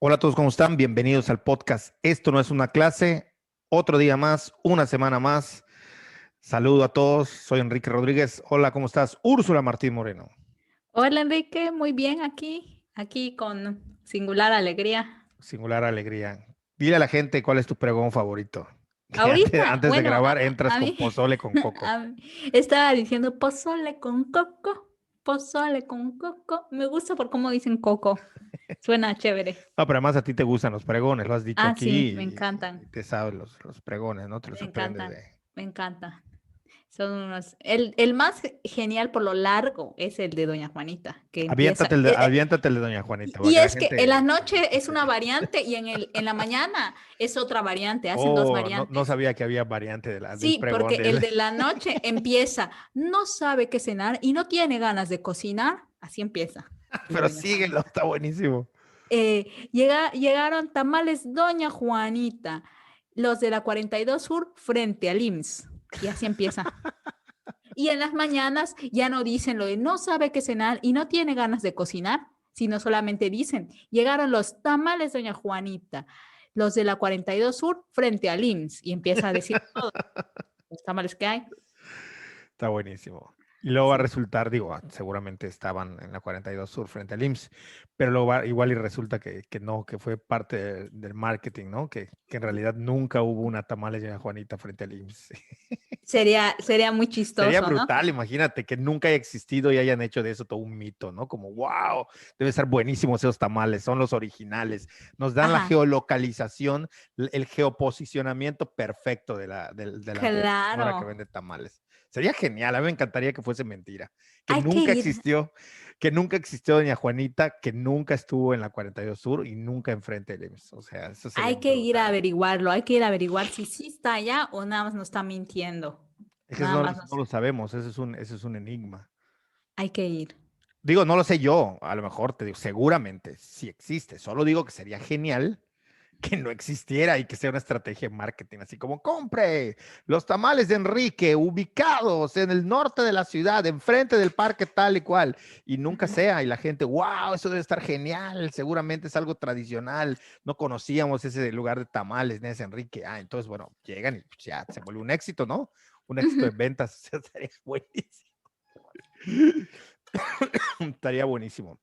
Hola a todos, ¿cómo están? Bienvenidos al podcast. Esto no es una clase, otro día más, una semana más. Saludo a todos, soy Enrique Rodríguez. Hola, ¿cómo estás? Úrsula Martín Moreno. Hola Enrique, muy bien aquí con singular alegría. Singular alegría. Dile a la gente cuál es tu pregón favorito. Que antes, Ahorita, antes de bueno, grabar entras a con mí, pozole con coco. a mí estaba diciendo pozole con coco. Me gusta por cómo dicen coco, suena chévere. No, pero además a ti te gustan los pregones, lo has dicho Ah, sí, me aquí y encantan, te sabes los pregones, ¿no? Te los me aprendes encantan, de... me encantan. Son unos, el más genial por lo largo es el de Doña Juanita, que empieza. Aviéntate el de Doña Juanita, para Y que la es que en la gente noche es escuche. una variante y en la mañana es otra variante, hacen dos Oh, no variantes. sabía que había variante del Sí, pregón porque el del... de la noche empieza, no sabe qué cenar y no tiene ganas de cocinar, así empieza el de Pero Doña síguelo, Juanita. está buenísimo. Llegaron tamales Doña Juanita, los de la 42 Sur frente al IMSS, y así empieza. Y en las mañanas ya no dicen lo de no sabe qué cenar y no tiene ganas de cocinar, sino solamente dicen, llegaron los tamales Doña Juanita, los de la 42 Sur frente al IMSS, y empieza a decir todos los tamales que hay. Está buenísimo. Y luego va a Sí. resultar, digo, seguramente estaban en la 42 Sur frente al IMSS, pero luego igual y resulta que no, que fue parte del marketing, ¿no? Que en realidad nunca hubo una tamales de Doña Juanita frente al IMSS. Sería muy Sería chistoso, ¿no? brutal, imagínate que nunca haya existido y hayan hecho de eso todo un mito, ¿no? Como, wow, debe ser buenísimos esos tamales, son los originales. Nos dan la Ajá, geolocalización, el geoposicionamiento perfecto de la señora que claro. vende tamales. Sería genial, a mí me encantaría que fuese mentira, Hay que ir, que nunca existió Doña Juanita, que nunca estuvo en la 42 Sur y nunca enfrente del IMSS. O sea, eso sería hay que ir a brutal. averiguarlo, hay que ir a averiguar si sí está allá o nada más nos está mintiendo. Es que eso Nada no, más no lo sabemos, ese es un enigma. hay que ir. Digo, no lo sé yo, a lo mejor te digo, seguramente sí existe. Solo digo que sería genial que no existiera y que sea una estrategia de marketing, así como compre los tamales de Enrique ubicados en el norte de la ciudad, enfrente del parque tal y cual, y nunca sea, y la gente, wow, eso debe estar genial, seguramente es algo tradicional, no conocíamos ese lugar de tamales, ¿no? Es Enrique, entonces, bueno, llegan y pues, ya se vuelve un éxito, ¿no? Un éxito de ventas, estaría buenísimo. Estaría buenísimo.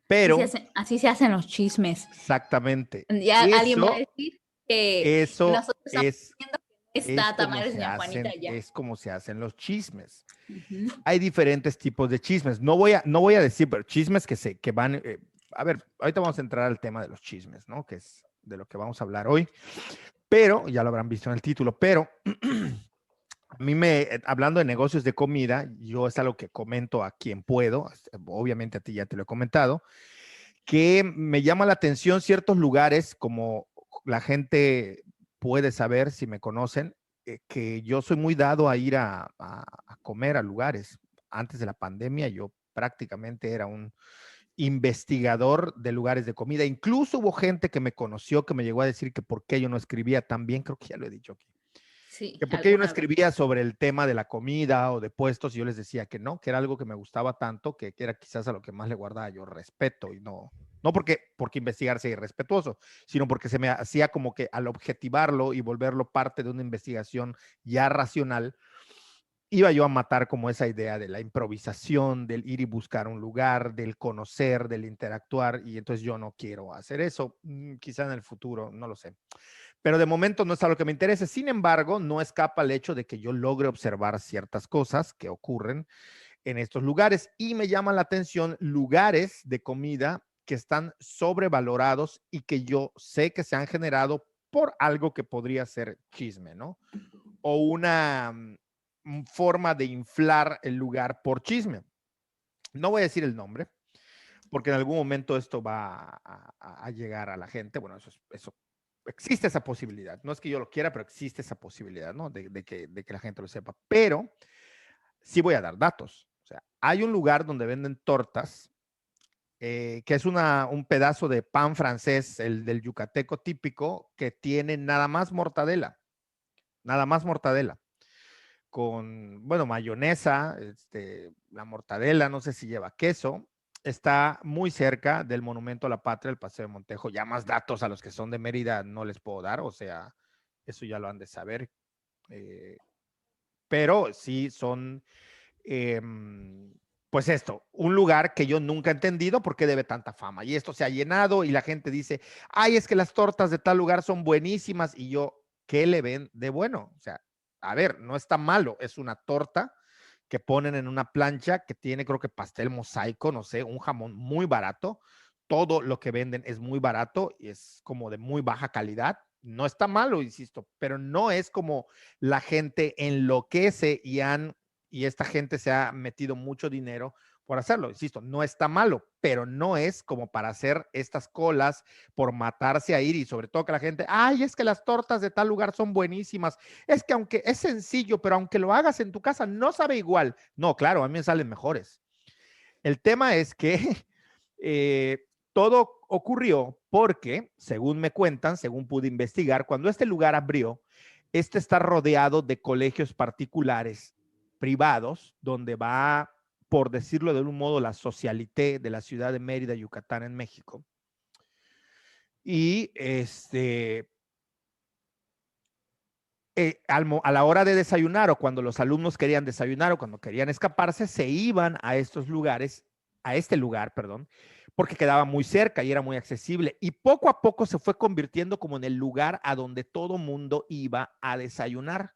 Pero Así se hacen los chismes. exactamente. Ya alguien va a Eso, decir que eso nosotros estamos es, diciendo que no es está como Tamales se Doña Juanita hacen, ya. es como se hacen los chismes. Ujú. Hay diferentes tipos de chismes. No voy a decir, pero chismes que van. A ver, ahorita vamos a entrar al tema de los chismes, ¿no? Que es de lo que vamos a hablar hoy. Pero, ya lo habrán visto en el título, pero a mí hablando de negocios de comida, yo es algo que comento a quien puedo, obviamente a ti ya te lo he comentado, que me llama la atención ciertos lugares, como la gente puede saber si me conocen, que yo soy muy dado a ir a comer a lugares. Antes de la pandemia yo prácticamente era un investigador de lugares de comida. Incluso hubo gente que me conoció que me llegó a decir que por qué yo no escribía tan bien, creo que ya lo he dicho aquí, Sí, que por qué yo no alguna vez. escribía sobre el tema de la comida o de puestos, y yo les decía que no, que era algo que me gustaba tanto, que era quizás a lo que más le guardaba yo respeto, y no porque investigar sea irrespetuoso, sino porque se me hacía como que al objetivarlo y volverlo parte de una investigación ya racional, iba yo a matar como esa idea de la improvisación, del ir y buscar un lugar, del conocer, del interactuar, y entonces yo no quiero hacer eso, quizá en el futuro, no lo sé. Pero de momento no es algo que me interese. Sin embargo, no escapa el hecho de que yo logre observar ciertas cosas que ocurren en estos lugares, y me llaman la atención lugares de comida que están sobrevalorados y que yo sé que se han generado por algo que podría ser chisme, ¿no? O una forma de inflar el lugar por chisme. No voy a decir el nombre, porque en algún momento esto va a llegar a la gente. Bueno, eso existe esa posibilidad. No es que yo lo quiera, pero existe esa posibilidad, ¿no? De que la gente lo sepa. Pero sí voy a dar datos. O sea, hay un lugar donde venden tortas, que es un pedazo de pan francés, el del yucateco típico, que tiene nada más mortadela, con, bueno, mayonesa, la mortadela, no sé si lleva queso, Está muy cerca del Monumento a la Patria, el Paseo de Montejo. Ya más datos a los que son de Mérida no les puedo dar, o sea, eso ya lo han de saber. Eh, pero sí son, eh, pues esto, un lugar que yo nunca he entendido por qué debe tanta fama. Y esto se ha llenado y la gente dice, ay, es que las tortas de tal lugar son buenísimas. Y yo, ¿qué le ven de bueno? O sea, a ver, no está malo, es una torta que ponen en una plancha que tiene, creo que pastel mosaico, no sé, un jamón muy barato. Todo lo que venden es muy barato y es como de muy baja calidad. No está malo, insisto, pero no es como la gente enloquece y esta gente se ha metido mucho dinero por hacerlo. Insisto, no está malo, pero no es como para hacer estas colas por matarse a ir y sobre todo que la gente, ay, es que las tortas de tal lugar son buenísimas. Es que aunque es sencillo, pero aunque lo hagas en tu casa, no sabe igual. No, claro, a mí me salen mejores. El tema es que todo ocurrió porque, según me cuentan, según pude investigar, cuando este lugar abrió, este está rodeado de colegios particulares, privados, donde va, por decirlo de un modo, la socialité de la ciudad de Mérida, Yucatán, en México. Y a la hora de desayunar o cuando los alumnos querían desayunar o cuando querían escaparse, se iban a estos lugares, a este lugar, perdón, porque quedaba muy cerca y era muy accesible. Y poco a poco se fue convirtiendo como en el lugar a donde todo mundo iba a desayunar.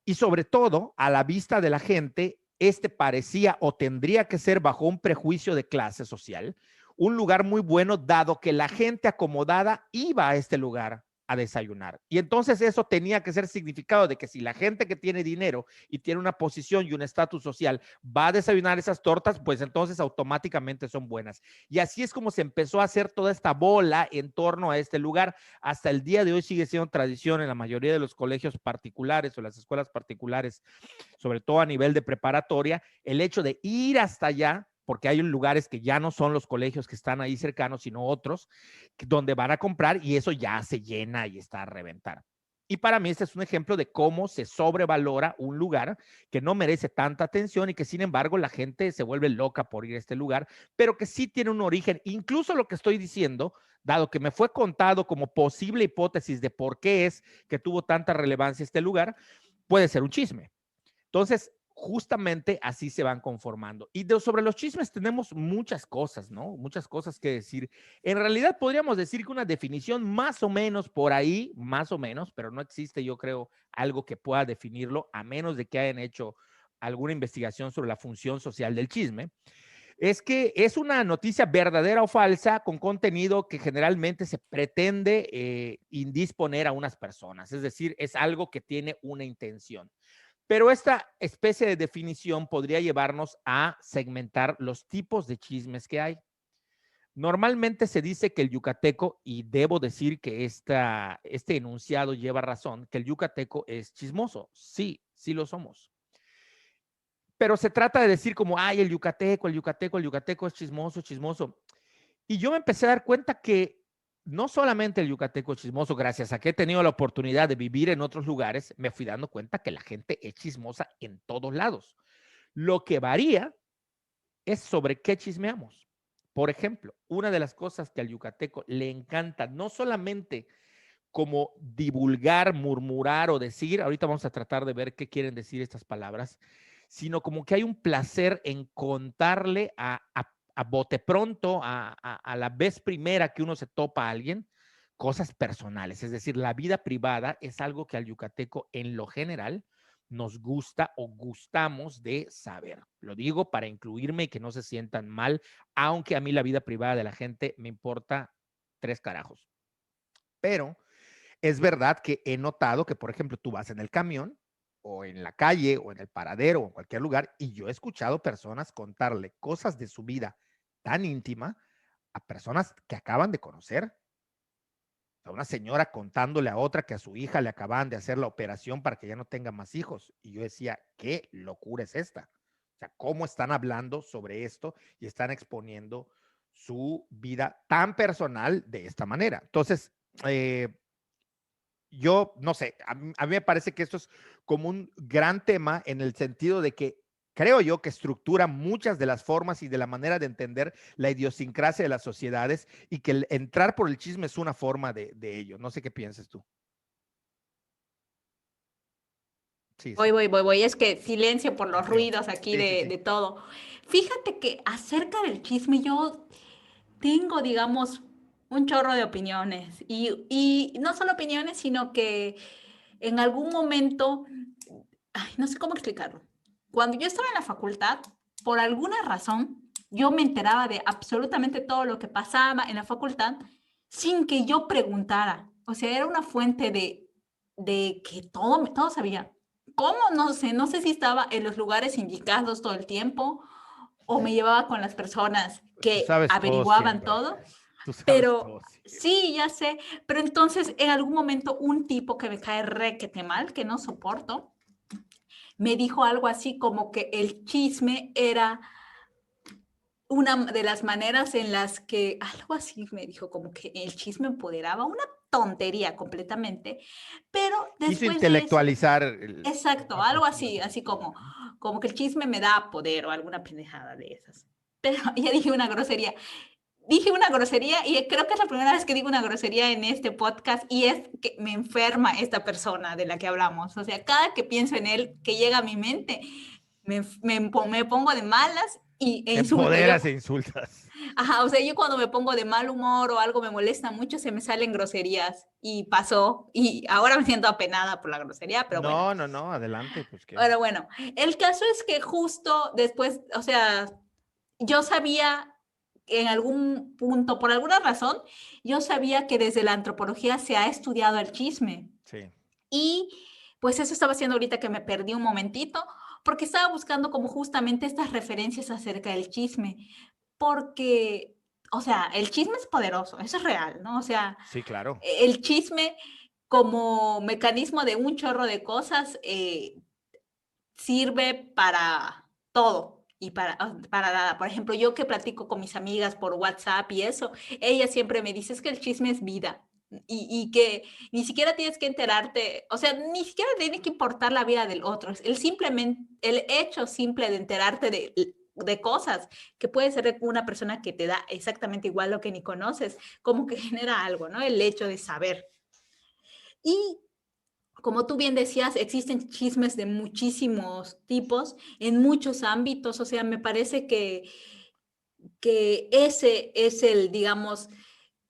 Y sobre todo, a la vista de la gente, este parecía o tendría que ser bajo un prejuicio de clase social, un lugar muy bueno dado que la gente acomodada iba a este lugar a desayunar. Y entonces eso tenía que ser significado de que si la gente que tiene dinero y tiene una posición y un estatus social va a desayunar esas tortas, pues entonces automáticamente son buenas. Y así es como se empezó a hacer toda esta bola en torno a este lugar. Hasta el día de hoy sigue siendo tradición en la mayoría de los colegios particulares o las escuelas particulares, sobre todo a nivel de preparatoria, el hecho de ir hasta allá, porque hay lugares que ya no son los colegios que están ahí cercanos, sino otros, donde van a comprar y eso ya se llena y está a reventar. Y para mí este es un ejemplo de cómo se sobrevalora un lugar que no merece tanta atención y que sin embargo la gente se vuelve loca por ir a este lugar, pero que sí tiene un origen. Incluso lo que estoy diciendo, dado que me fue contado como posible hipótesis de por qué es que tuvo tanta relevancia este lugar, puede ser un chisme. Entonces, justamente así se van conformando. Y sobre los chismes tenemos muchas cosas, ¿no? Muchas cosas que decir. En realidad podríamos decir que una definición más o menos por ahí, más o menos, pero no existe, yo creo, algo que pueda definirlo, a menos de que hayan hecho alguna investigación sobre la función social del chisme, es que es una noticia verdadera o falsa con contenido que generalmente se pretende indisponer a unas personas, es decir, es algo que tiene una intención. Pero esta especie de definición podría llevarnos a segmentar los tipos de chismes que hay. Normalmente se dice que el yucateco, y debo decir que este enunciado lleva razón, que el yucateco es chismoso. Sí, sí lo somos. Pero se trata de decir como, ay, el yucateco es chismoso, chismoso. Y yo me empecé a dar cuenta que no solamente el yucateco es chismoso, gracias a que he tenido la oportunidad de vivir en otros lugares, me fui dando cuenta que la gente es chismosa en todos lados. Lo que varía es sobre qué chismeamos. Por ejemplo, una de las cosas que al yucateco le encanta, no solamente como divulgar, murmurar o decir, ahorita vamos a tratar de ver qué quieren decir estas palabras, sino como que hay un placer en contarle a bote pronto, a la vez primera que uno se topa a alguien, cosas personales. Es decir, la vida privada es algo que al yucateco en lo general nos gusta o gustamos de saber. Lo digo para incluirme y que no se sientan mal, aunque a mí la vida privada de la gente me importa tres carajos. Pero es verdad que he notado que, por ejemplo, tú vas en el camión o en la calle o en el paradero o en cualquier lugar y yo he escuchado personas contarle cosas de su vida tan íntima a personas que acaban de conocer. A una señora contándole a otra que a su hija le acaban de hacer la operación para que ya no tenga más hijos. Y yo decía, ¿qué locura es esta? O sea, ¿cómo están hablando sobre esto y están exponiendo su vida tan personal de esta manera? Entonces, yo no sé, a mí me parece que esto es como un gran tema en el sentido de que creo yo que estructura muchas de las formas y de la manera de entender la idiosincrasia de las sociedades y que el entrar por el chisme es una forma de ello. No sé qué piensas tú. Sí, sí. Voy. Es que silencio por los Contigo. ruidos aquí Sí, sí, sí. de todo. Fíjate que acerca del chisme yo tengo, digamos, un chorro de opiniones. Y no solo opiniones, sino que en algún momento, ay, no sé cómo explicarlo. Cuando yo estaba en la facultad, por alguna razón, yo me enteraba de absolutamente todo lo que pasaba en la facultad sin que yo preguntara. O sea, era una fuente de que todo sabía. ¿Cómo? No sé si estaba en los lugares indicados todo el tiempo o me llevaba con las personas Tú que sabes todo averiguaban siempre. todo, Tú sabes pero todo siempre. sí, ya sé. Pero entonces, en algún momento, un tipo que me cae requete mal, que no soporto, me dijo algo así como que el chisme era una de las maneras en las que, algo así me dijo, como que el chisme empoderaba, una tontería completamente, pero Quiso después de eso, intelectualizar exacto, la algo postura así, del así chisme, como, ¿no? como que el chisme me da poder o alguna pendejada de esas. Pero ya dije una grosería. Dije una grosería y creo que es la primera vez que digo una grosería en este podcast y es que me enferma esta persona de la que hablamos. O sea, cada que pienso en él, que llega a mi mente, me pongo de malas e Te insulto. empoderas e insultas. Ajá, o sea, yo cuando me pongo de mal humor o algo me molesta mucho, se me salen groserías y pasó y ahora me siento apenada por la grosería, pero bueno. No, no, no, adelante, pues qué. Pero bueno, el caso es que justo después, o sea, yo sabía en algún punto, por alguna razón, yo sabía que desde la antropología se ha estudiado el chisme. Sí. Y pues eso estaba haciendo ahorita que me perdí un momentito, porque estaba buscando como justamente estas referencias acerca del chisme, porque, o sea, el chisme es poderoso, eso es real, ¿no? O sea, Sí, claro. el chisme como mecanismo de un chorro de cosas sirve para todo y para nada. Por ejemplo, yo que platico con mis amigas por WhatsApp y eso, ella siempre me dice es que el chisme es vida y que ni siquiera tienes que enterarte, o sea, ni siquiera tiene que importar la vida del otro. El hecho simple de enterarte de cosas que puede ser de una persona que te da exactamente igual lo que ni conoces, como que genera algo, ¿no? El hecho de saber. Y como tú bien decías, existen chismes de muchísimos tipos en muchos ámbitos, o sea, me parece que ese es el, digamos,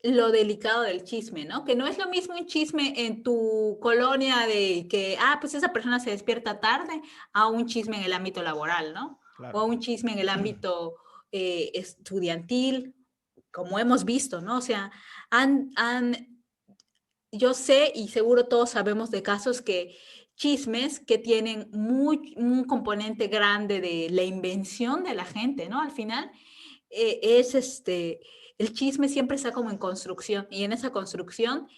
lo delicado del chisme, ¿no? Que no es lo mismo un chisme en tu colonia de que, pues esa persona se despierta tarde, a un chisme en el ámbito laboral, ¿no? O a Claro. un chisme en el ámbito estudiantil, como hemos visto, ¿no? O sea, yo sé y seguro todos sabemos de casos que chismes que tienen un componente grande de la invención de la gente, ¿no? Al final el chisme siempre está como en construcción y en esa construcción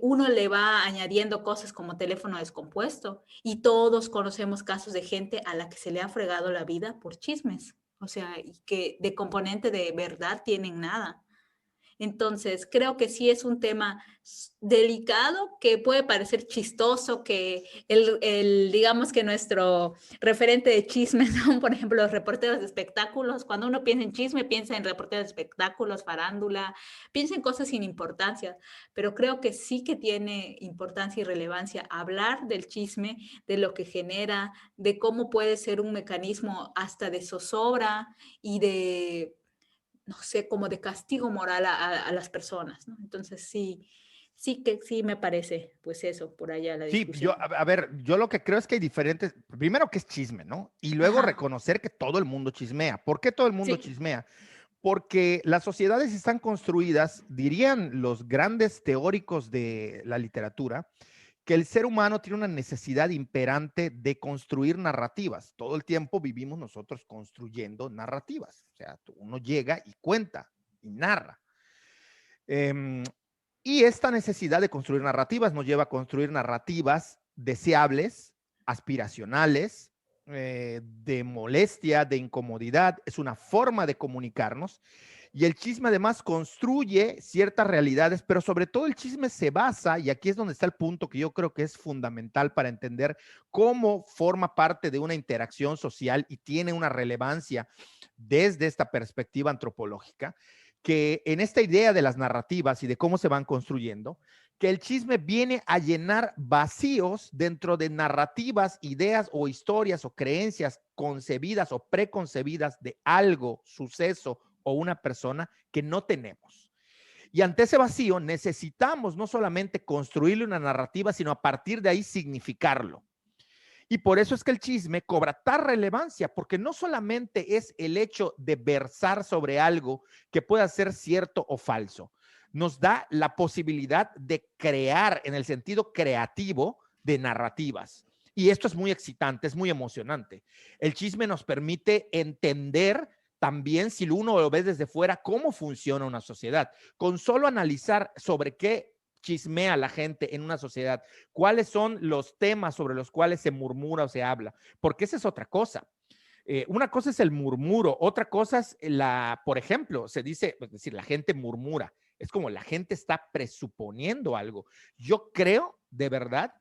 uno le va añadiendo cosas como teléfono descompuesto y todos conocemos casos de gente a la que se le ha fregado la vida por chismes, o sea, y que de componente de verdad tienen nada. Entonces, creo que sí es un tema delicado que puede parecer chistoso, que digamos que nuestro referente de chismes son, por ejemplo, los reporteros de espectáculos. Cuando uno piensa en chisme, piensa en reporteros de espectáculos, farándula, piensa en cosas sin importancia, pero creo que sí que tiene importancia y relevancia hablar del chisme, de lo que genera, de cómo puede ser un mecanismo hasta de zozobra y de no sé, como de castigo moral a las personas, ¿no? Entonces sí, sí que sí me parece, pues eso, por allá la Sí, discusión. a ver, yo lo que creo es que hay diferentes, primero que es chisme, ¿no? Y luego Ajá, reconocer que todo el mundo chismea. ¿Por qué todo el mundo sí, chismea? Porque las sociedades están construidas, dirían los grandes teóricos de la literatura, que el ser humano tiene una necesidad imperante de construir narrativas. Todo el tiempo vivimos nosotros construyendo narrativas. O sea, uno llega y cuenta y narra. Eh, y esta necesidad de construir narrativas nos lleva a construir narrativas deseables, aspiracionales, de molestia, de incomodidad. Es una forma de comunicarnos Y el chisme además construye ciertas realidades, pero sobre todo el chisme se basa, y aquí es donde está el punto que yo creo que es fundamental para entender cómo forma parte de una interacción social y tiene una relevancia desde esta perspectiva antropológica, que en esta idea de las narrativas y de cómo se van construyendo, que el chisme viene a llenar vacíos dentro de narrativas, ideas o historias o creencias concebidas o preconcebidas de algo, suceso o una persona que no tenemos. Y ante ese vacío necesitamos no solamente construirle una narrativa, sino a partir de ahí significarlo. Y por eso es que el chisme cobra tal relevancia, porque no solamente es el hecho de versar sobre algo que pueda ser cierto o falso, nos da la posibilidad de crear en el sentido creativo de narrativas. Y esto es muy excitante, es muy emocionante. El chisme nos permite entender también, si uno lo ve desde fuera, cómo funciona una sociedad. Con solo analizar sobre qué chismea la gente en una sociedad, cuáles son los temas sobre los cuales se murmura o se habla, porque esa es otra cosa. Una cosa es el murmuro, otra cosa es por ejemplo, se dice, es decir, la gente murmura, es como la gente está presuponiendo algo. Yo creo de verdad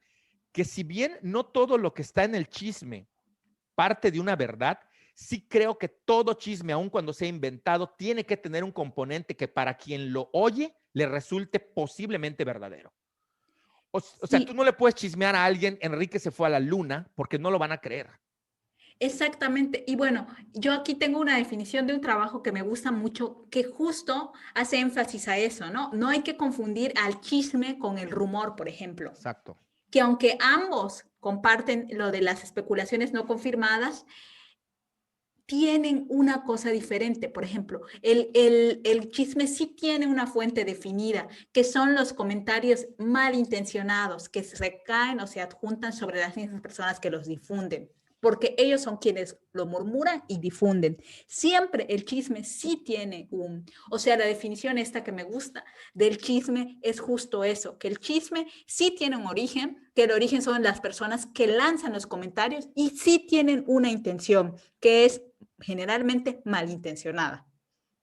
que si bien no todo lo que está en el chisme parte de una verdad, sí creo que todo chisme, aun cuando sea inventado, tiene que tener un componente que para quien lo oye le resulte posiblemente verdadero. O sea, tú Sí, no le puedes chismear a alguien, Enrique se fue a la luna, porque no lo van a creer. exactamente. Y bueno, yo aquí tengo una definición de un trabajo que me gusta mucho, que justo hace énfasis a eso, ¿no? No hay que confundir al chisme con el rumor, por ejemplo, Exacto. que aunque ambos comparten lo de las especulaciones no confirmadas, tienen una cosa diferente. Por ejemplo, el chisme sí tiene una fuente definida, que son los comentarios malintencionados que se recaen o se adjuntan sobre las mismas personas que los difunden, porque ellos son quienes lo murmuran y difunden. Siempre el chisme sí tiene o sea, la definición esta que me gusta del chisme es justo eso, que el chisme sí tiene un origen, que el origen son las personas que lanzan los comentarios y sí tienen una intención, que es generalmente malintencionada.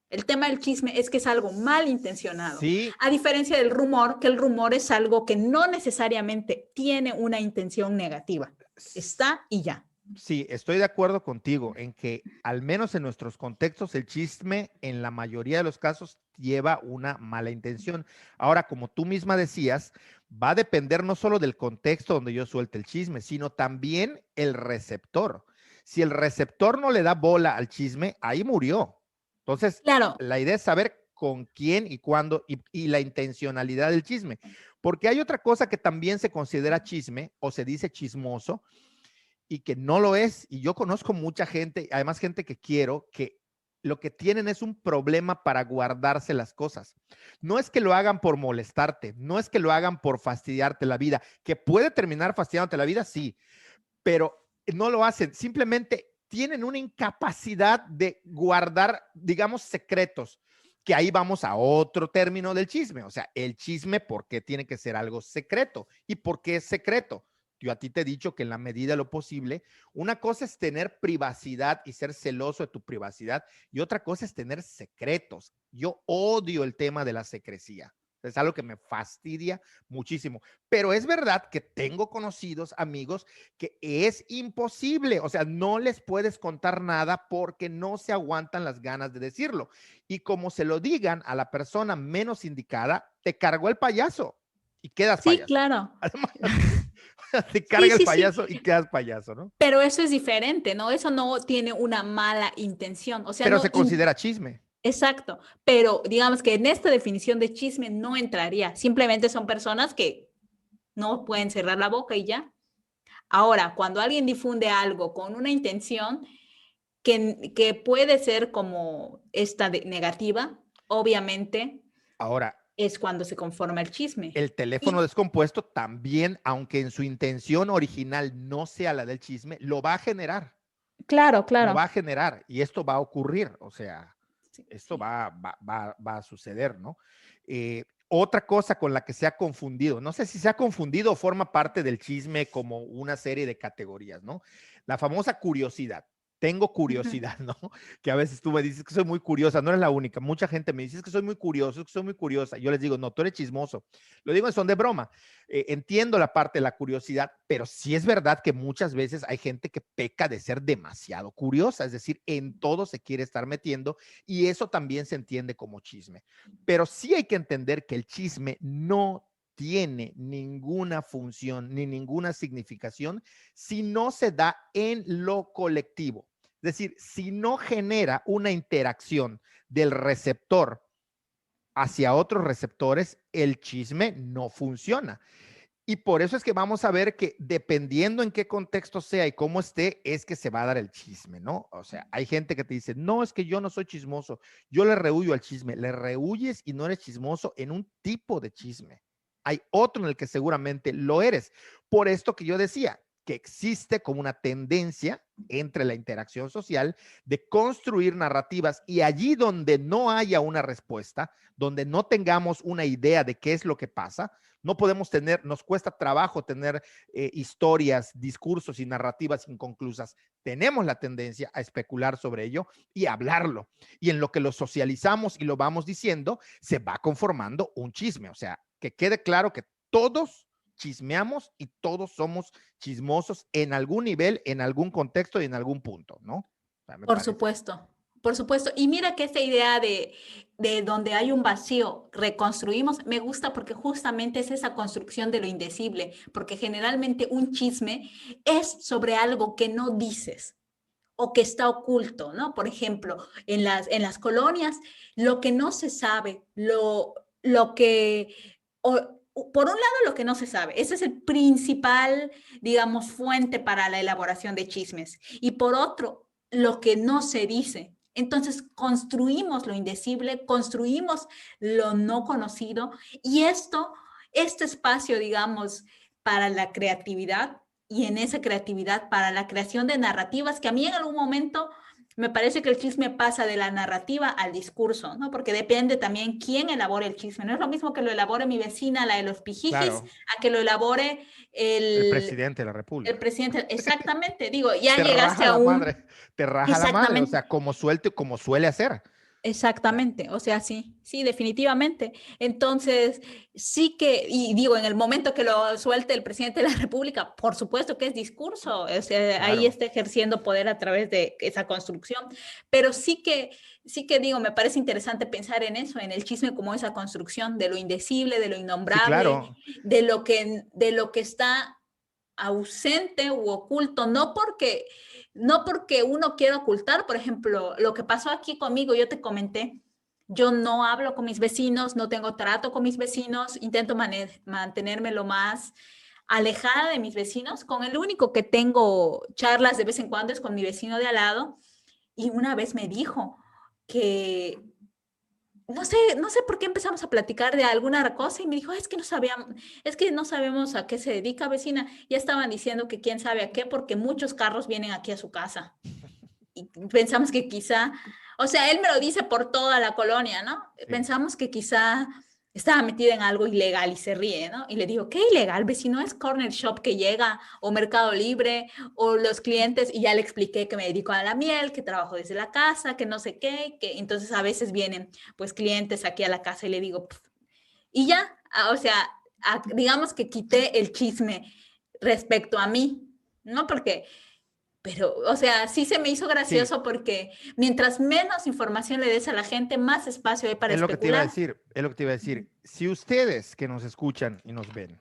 El tema del chisme es que es algo malintencionado, Sí, a diferencia del rumor, que el rumor es algo que no necesariamente tiene una intención negativa. Está y ya. sí, estoy de acuerdo contigo en que al menos en nuestros contextos el chisme en la mayoría de los casos lleva una mala intención. Ahora, como tú misma decías, va a depender no solo del contexto donde yo suelte el chisme, sino también el receptor. Si el receptor no le da bola al chisme, ahí murió. Entonces, Claro, la idea es saber con quién y cuándo y la intencionalidad del chisme. Porque hay otra cosa que también se considera chisme o se dice chismoso y que no lo es. Y yo conozco mucha gente, además gente que quiero, que lo que tienen es un problema para guardarse las cosas. No es que lo hagan por molestarte, no es que lo hagan por fastidiarte la vida, que puede terminar fastidiándote la vida, sí, pero no lo hacen, simplemente tienen una incapacidad de guardar, digamos, secretos, que ahí vamos a otro término del chisme, o sea, el chisme, ¿por qué tiene que ser algo secreto? ¿Y por qué es secreto? Yo a ti te he dicho que en la medida de lo posible, una cosa es tener privacidad y ser celoso de tu privacidad y otra cosa es tener secretos. Yo odio el tema de la secrecía. Es algo que me fastidia muchísimo. Pero es verdad que tengo conocidos, amigos, que es imposible. O sea, no les puedes contar nada porque no se aguantan las ganas de decirlo. Y como se lo digan a la persona menos indicada, te cargó el payaso y quedas sí, payaso. claro. Además, te Sí, carga el sí, sí. payaso y quedas payaso, ¿no? Pero eso es diferente, ¿no? Eso no tiene una mala intención. O sea, Pero no. se considera chisme. Exacto. Pero digamos que en esta definición de chisme no entraría. Simplemente son personas que no pueden cerrar la boca y ya. Ahora, cuando alguien difunde algo con una intención que puede ser como esta negativa, obviamente Ahora, es cuando se conforma el chisme. el teléfono Y descompuesto también, aunque en su intención original no sea la del chisme, lo va a generar. claro, Lo va claro. a generar y esto va a ocurrir, o sea, Sí, esto sí. va a suceder, ¿no? Otra cosa con la que se ha confundido, no sé si se ha confundido o forma parte del chisme como una serie de categorías, ¿no? La famosa curiosidad. tengo Ujú. curiosidad, ¿no? Que a veces tú me dices que soy muy curiosa, no eres la única. Mucha gente me dice es que soy muy curioso, es que soy muy curiosa. Yo les digo, no, tú eres chismoso. Lo digo en son de broma. Entiendo la parte de la curiosidad, pero sí es verdad que muchas veces hay gente que peca de ser demasiado curiosa, es decir, en todo se quiere estar metiendo y eso también se entiende como chisme. Pero sí hay que entender que el chisme no tiene ninguna función ni ninguna significación si no se da en lo colectivo. Es decir, si no genera una interacción del receptor hacia otros receptores, el chisme no funciona. Y por eso es que vamos a ver que dependiendo en qué contexto sea y cómo esté, es que se va a dar el chisme, ¿no? O sea, hay gente que te dice, no, es que yo no soy chismoso, yo le rehuyo al chisme. Le rehuyes y no eres chismoso en un tipo de chisme. Hay otro en el que seguramente lo eres. Por esto que yo decía, que existe como una tendencia entre la interacción social de construir narrativas y allí donde no haya una respuesta, donde no tengamos una idea de qué es lo que pasa, no podemos tener, nos cuesta trabajo tener historias, discursos y narrativas inconclusas. Tenemos la tendencia a especular sobre ello y hablarlo. Y en lo que lo socializamos y lo vamos diciendo, se va conformando un chisme. O sea, que quede claro que todos chismeamos y todos somos chismosos en algún nivel, en algún contexto y en algún punto, ¿no? O sea, me Por parece. supuesto, por supuesto. Y mira que esta idea de donde hay un vacío, reconstruimos, me gusta porque justamente es esa construcción de lo indecible, porque generalmente un chisme es sobre algo que no dices o que está oculto, ¿no? Por ejemplo, en las colonias, lo que no se sabe, lo que, por un lado, lo que no se sabe, ese es el principal, digamos, fuente para la elaboración de chismes. Y por otro, lo que no se dice. Entonces, construimos lo indecible, construimos lo no conocido y este espacio, digamos, para la creatividad y en esa creatividad para la creación de narrativas que a mí en algún momento me parece que el chisme pasa de la narrativa al discurso, ¿no? Porque depende también quién elabore el chisme. No es lo mismo que lo elabore mi vecina, la de los pijijis, Claro, a que lo elabore el el, presidente de la el República. presidente. Exactamente, digo, ya Te llegaste raja a la un... madre, te raja la madre, o sea, Exactamente. como suelte, como suele hacer. O sea, Exactamente, o sea, sí, sí, definitivamente. Entonces, sí que, y digo, en el momento que lo suelte el presidente de la República, por supuesto que es discurso, o sea, ahí claro. está ejerciendo poder a través de esa construcción, pero sí que digo, me parece interesante pensar en eso, en el chisme como esa construcción de lo indecible, de lo Sí, innombrable, claro. de lo que está ausente u oculto, no porque uno quiera ocultar, por ejemplo, lo que pasó aquí conmigo, yo te comenté, yo no hablo con mis vecinos, no tengo trato con mis vecinos, intento mantenerme lo más alejada de mis vecinos, con el único que tengo charlas de vez en cuando es con mi vecino de al lado, y una vez me dijo que no sé por qué empezamos a platicar de alguna cosa y me dijo, es que no sabemos a qué se dedica, vecina. Ya estaban diciendo que quién sabe a qué, porque muchos carros vienen aquí a su casa. Y pensamos que quizá, o sea, él me lo dice por toda la colonia, ¿no? Sí. Pensamos que quizá estaba metida en algo ilegal y se ríe, ¿no? Y le digo, ¿qué ilegal? Vecino, es Corner Shop que llega, o Mercado Libre, o los clientes, y ya le expliqué que me dedico a la miel, que trabajo desde la casa, que no sé qué, que entonces a veces vienen pues clientes aquí a la casa y le digo, "Pf", y ya, o sea, digamos que quité el chisme respecto a mí, ¿no? Porque pero, o sea, sí se me hizo Sí, gracioso porque mientras menos información le des a la gente, más espacio hay para es lo que te iba a especular. decir, es lo que te iba a decir. Si ustedes que nos escuchan y nos ven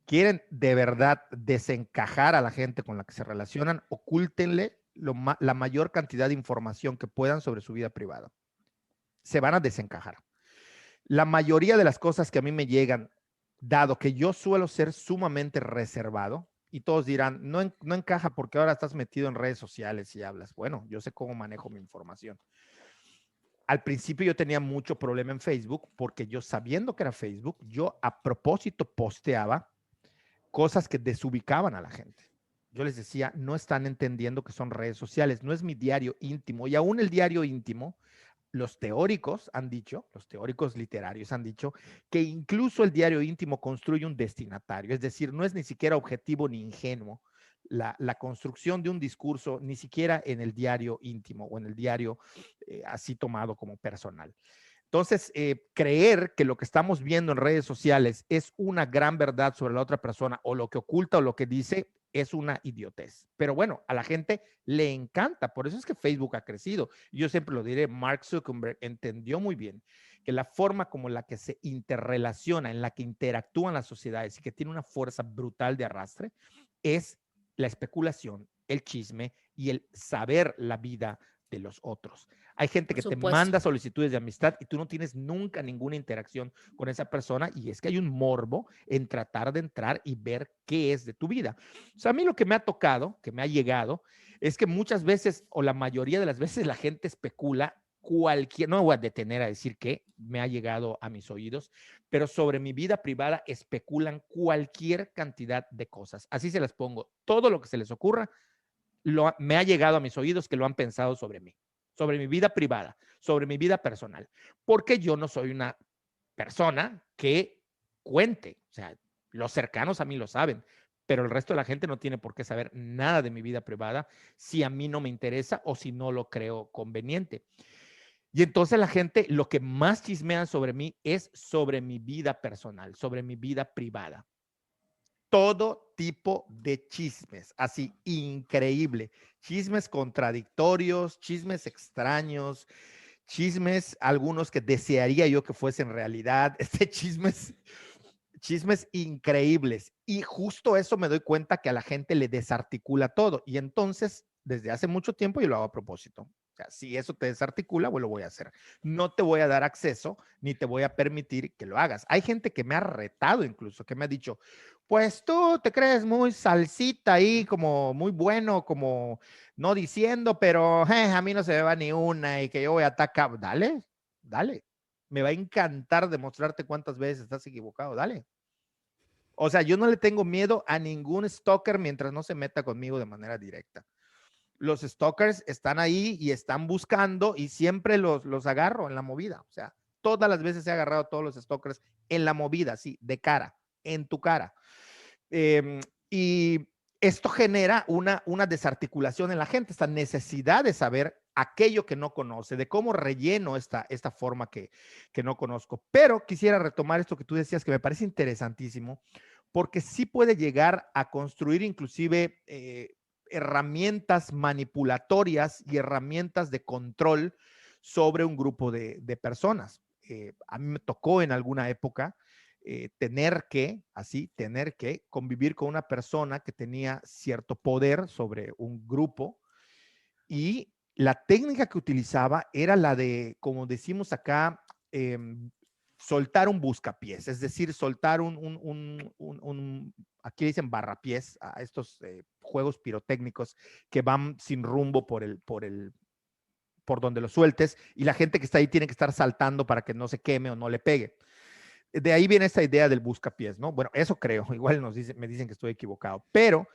quieren de verdad desencajar a la gente con la que se relacionan, ocúltenle la mayor cantidad de información que puedan sobre su vida privada. Se van a desencajar. La mayoría de las cosas que a mí me llegan, dado que yo suelo ser sumamente reservado, y todos dirán, no encaja porque ahora estás metido en redes sociales y hablas. Bueno, yo sé cómo manejo mi información. Al principio yo tenía mucho problema en Facebook porque yo sabiendo que era Facebook, yo a propósito posteaba cosas que desubicaban a la gente. Yo les decía, no están entendiendo que son redes sociales, no es mi diario íntimo. Y aún el diario íntimo, los teóricos han dicho, los teóricos literarios han dicho, que incluso el diario íntimo construye un destinatario, es decir, no es ni siquiera objetivo ni ingenuo. la construcción de un discurso, ni siquiera en el diario íntimo o en el diario así tomado como personal. Entonces, creer que lo que estamos viendo en redes sociales es una gran verdad sobre la otra persona o lo que oculta o lo que dice es una idiotez. Pero bueno, a la gente le encanta. Por eso es que Facebook ha crecido. Yo siempre lo diré, Mark Zuckerberg entendió muy bien que la forma como la que se interrelaciona, en la que interactúan las sociedades y que tiene una fuerza brutal de arrastre, es la especulación, el chisme y el saber la vida de los otros. Hay gente Por que te supuesto. manda solicitudes de amistad y tú no tienes nunca ninguna interacción con esa persona y es que hay un morbo en tratar de entrar y ver qué es de tu vida. O sea, a mí lo que me ha tocado, que me ha llegado, es que muchas veces o la mayoría de las veces la gente especula cualquier, no me voy a detener a decir que me ha llegado a mis oídos, pero sobre mi vida privada especulan cualquier cantidad de cosas. Así se las pongo. Todo lo que se les ocurra me ha llegado a mis oídos que lo han pensado sobre mí, sobre mi vida privada, sobre mi vida personal, porque yo no soy una persona que cuente, o sea, los cercanos a mí lo saben, pero el resto de la gente no tiene por qué saber nada de mi vida privada si a mí no me interesa o si no lo creo conveniente. Y entonces la gente lo que más chismean sobre mí es sobre mi vida personal, sobre mi vida privada. Todo tipo de chismes, así increíble. Chismes contradictorios, chismes extraños, chismes, algunos que desearía yo que fuesen realidad, chismes increíbles. Y justo eso me doy cuenta que a la gente le desarticula todo. Y entonces, desde hace mucho tiempo yo lo hago a propósito. O sea, si eso te desarticula, pues lo voy a hacer. No te voy a dar acceso ni te voy a permitir que lo hagas. Hay gente que me ha retado incluso, que me ha dicho, pues tú te crees muy salsita ahí, como muy bueno, como no diciendo, pero a mí no se me va ni una y que yo voy a atacar. Dale, dale. Me va a encantar demostrarte cuántas veces estás equivocado. Dale. O sea, yo no le tengo miedo a ningún stalker mientras no se meta conmigo de manera directa. Los stalkers están ahí y están buscando y siempre los agarro en la movida. O sea, todas las veces he agarrado a todos los stalkers en la movida, así, de cara, en tu cara. Y esto genera una desarticulación en la gente, esta necesidad de saber aquello que no conoce, de cómo relleno esta forma que no conozco. Pero quisiera retomar esto que tú decías, que me parece interesantísimo, porque sí puede llegar a construir inclusive herramientas manipulatorias y herramientas de control sobre un grupo de personas. A mí me tocó en alguna época tener que convivir con una persona que tenía cierto poder sobre un grupo y la técnica que utilizaba era la de, como decimos acá, eh, soltar un buscapiés, es decir, soltar aquí dicen barrapiés, a estos juegos pirotécnicos que van sin rumbo por donde lo sueltes y la gente que está ahí tiene que estar saltando para que no se queme o no le pegue. De ahí viene esta idea del buscapiés, ¿no? Bueno, eso creo, igual me dicen que estoy equivocado, pero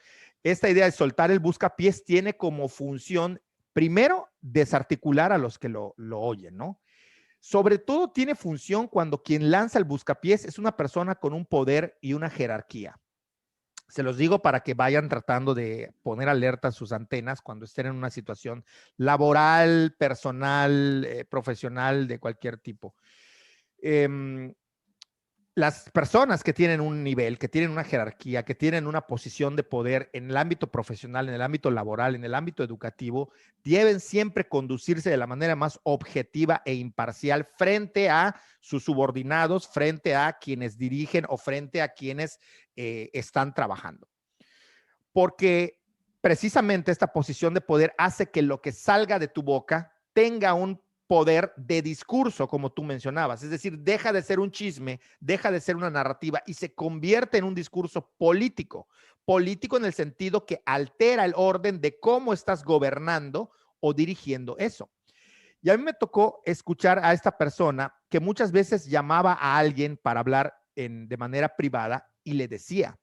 esta idea de soltar el buscapiés tiene como función, primero, desarticular a los que lo oyen, ¿no? Sobre todo tiene función cuando quien lanza el buscapiés es una persona con un poder y una jerarquía. Se los digo para que vayan tratando de poner alerta a sus antenas cuando estén en una situación laboral, personal, profesional, de cualquier tipo. Las personas que tienen un nivel, que tienen una jerarquía, que tienen una posición de poder en el ámbito profesional, en el ámbito laboral, en el ámbito educativo, deben siempre conducirse de la manera más objetiva e imparcial frente a sus subordinados, frente a quienes dirigen o frente a quienes están trabajando. Porque precisamente esta posición de poder hace que lo que salga de tu boca tenga un poder de discurso, como tú mencionabas. Es decir, deja de ser un chisme, deja de ser una narrativa y se convierte en un discurso político. Político en el sentido que altera el orden de cómo estás gobernando o dirigiendo eso. Y a mí me tocó escuchar a esta persona que muchas veces llamaba a alguien para hablar de manera privada y le decía,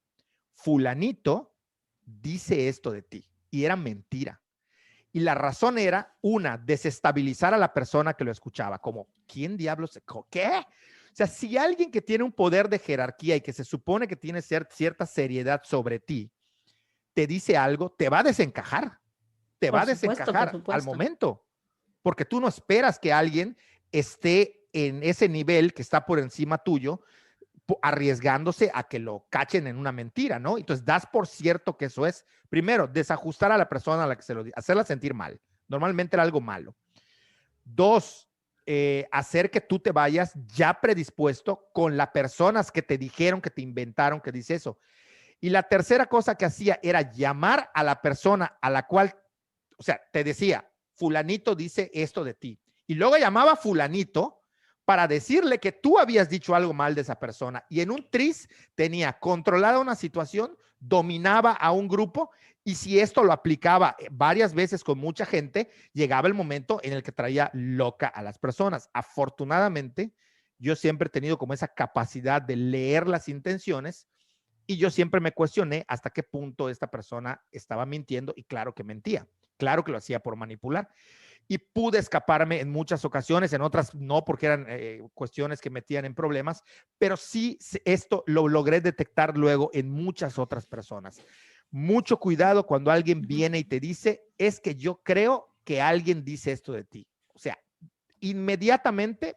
fulanito dice esto de ti. Y era mentira. Y la razón era, una, desestabilizar a la persona que lo escuchaba, como, ¿quién diablos? ¿Qué? O sea, si alguien que tiene un poder de jerarquía y que se supone que tiene cierta seriedad sobre ti, te dice algo, te va a desencajar. Te va a desencajar al momento. Porque tú no esperas que alguien esté en ese nivel que está por encima tuyo, arriesgándose a que lo cachen en una mentira, ¿no? Entonces das por cierto que eso es, primero, desajustar a la persona a la que se lo dice, hacerla sentir mal. Normalmente era algo malo. Dos, hacer que tú te vayas ya predispuesto con las personas que te dijeron, que te inventaron, que dice eso. Y la tercera cosa que hacía era llamar a la persona a la cual, o sea, te decía, fulanito dice esto de ti. Y luego llamaba a fulanito para decirle que tú habías dicho algo mal de esa persona. Y en un tris tenía controlada una situación, dominaba a un grupo, y si esto lo aplicaba varias veces con mucha gente, llegaba el momento en el que traía loca a las personas. Afortunadamente, yo siempre he tenido como esa capacidad de leer las intenciones, y yo siempre me cuestioné hasta qué punto esta persona estaba mintiendo, y claro que mentía, claro que lo hacía por manipular. Y pude escaparme en muchas ocasiones, en otras no, porque eran cuestiones que metían en problemas, pero sí esto lo logré detectar luego en muchas otras personas. Mucho cuidado cuando alguien viene y te dice, es que yo creo que alguien dice esto de ti. O sea, inmediatamente,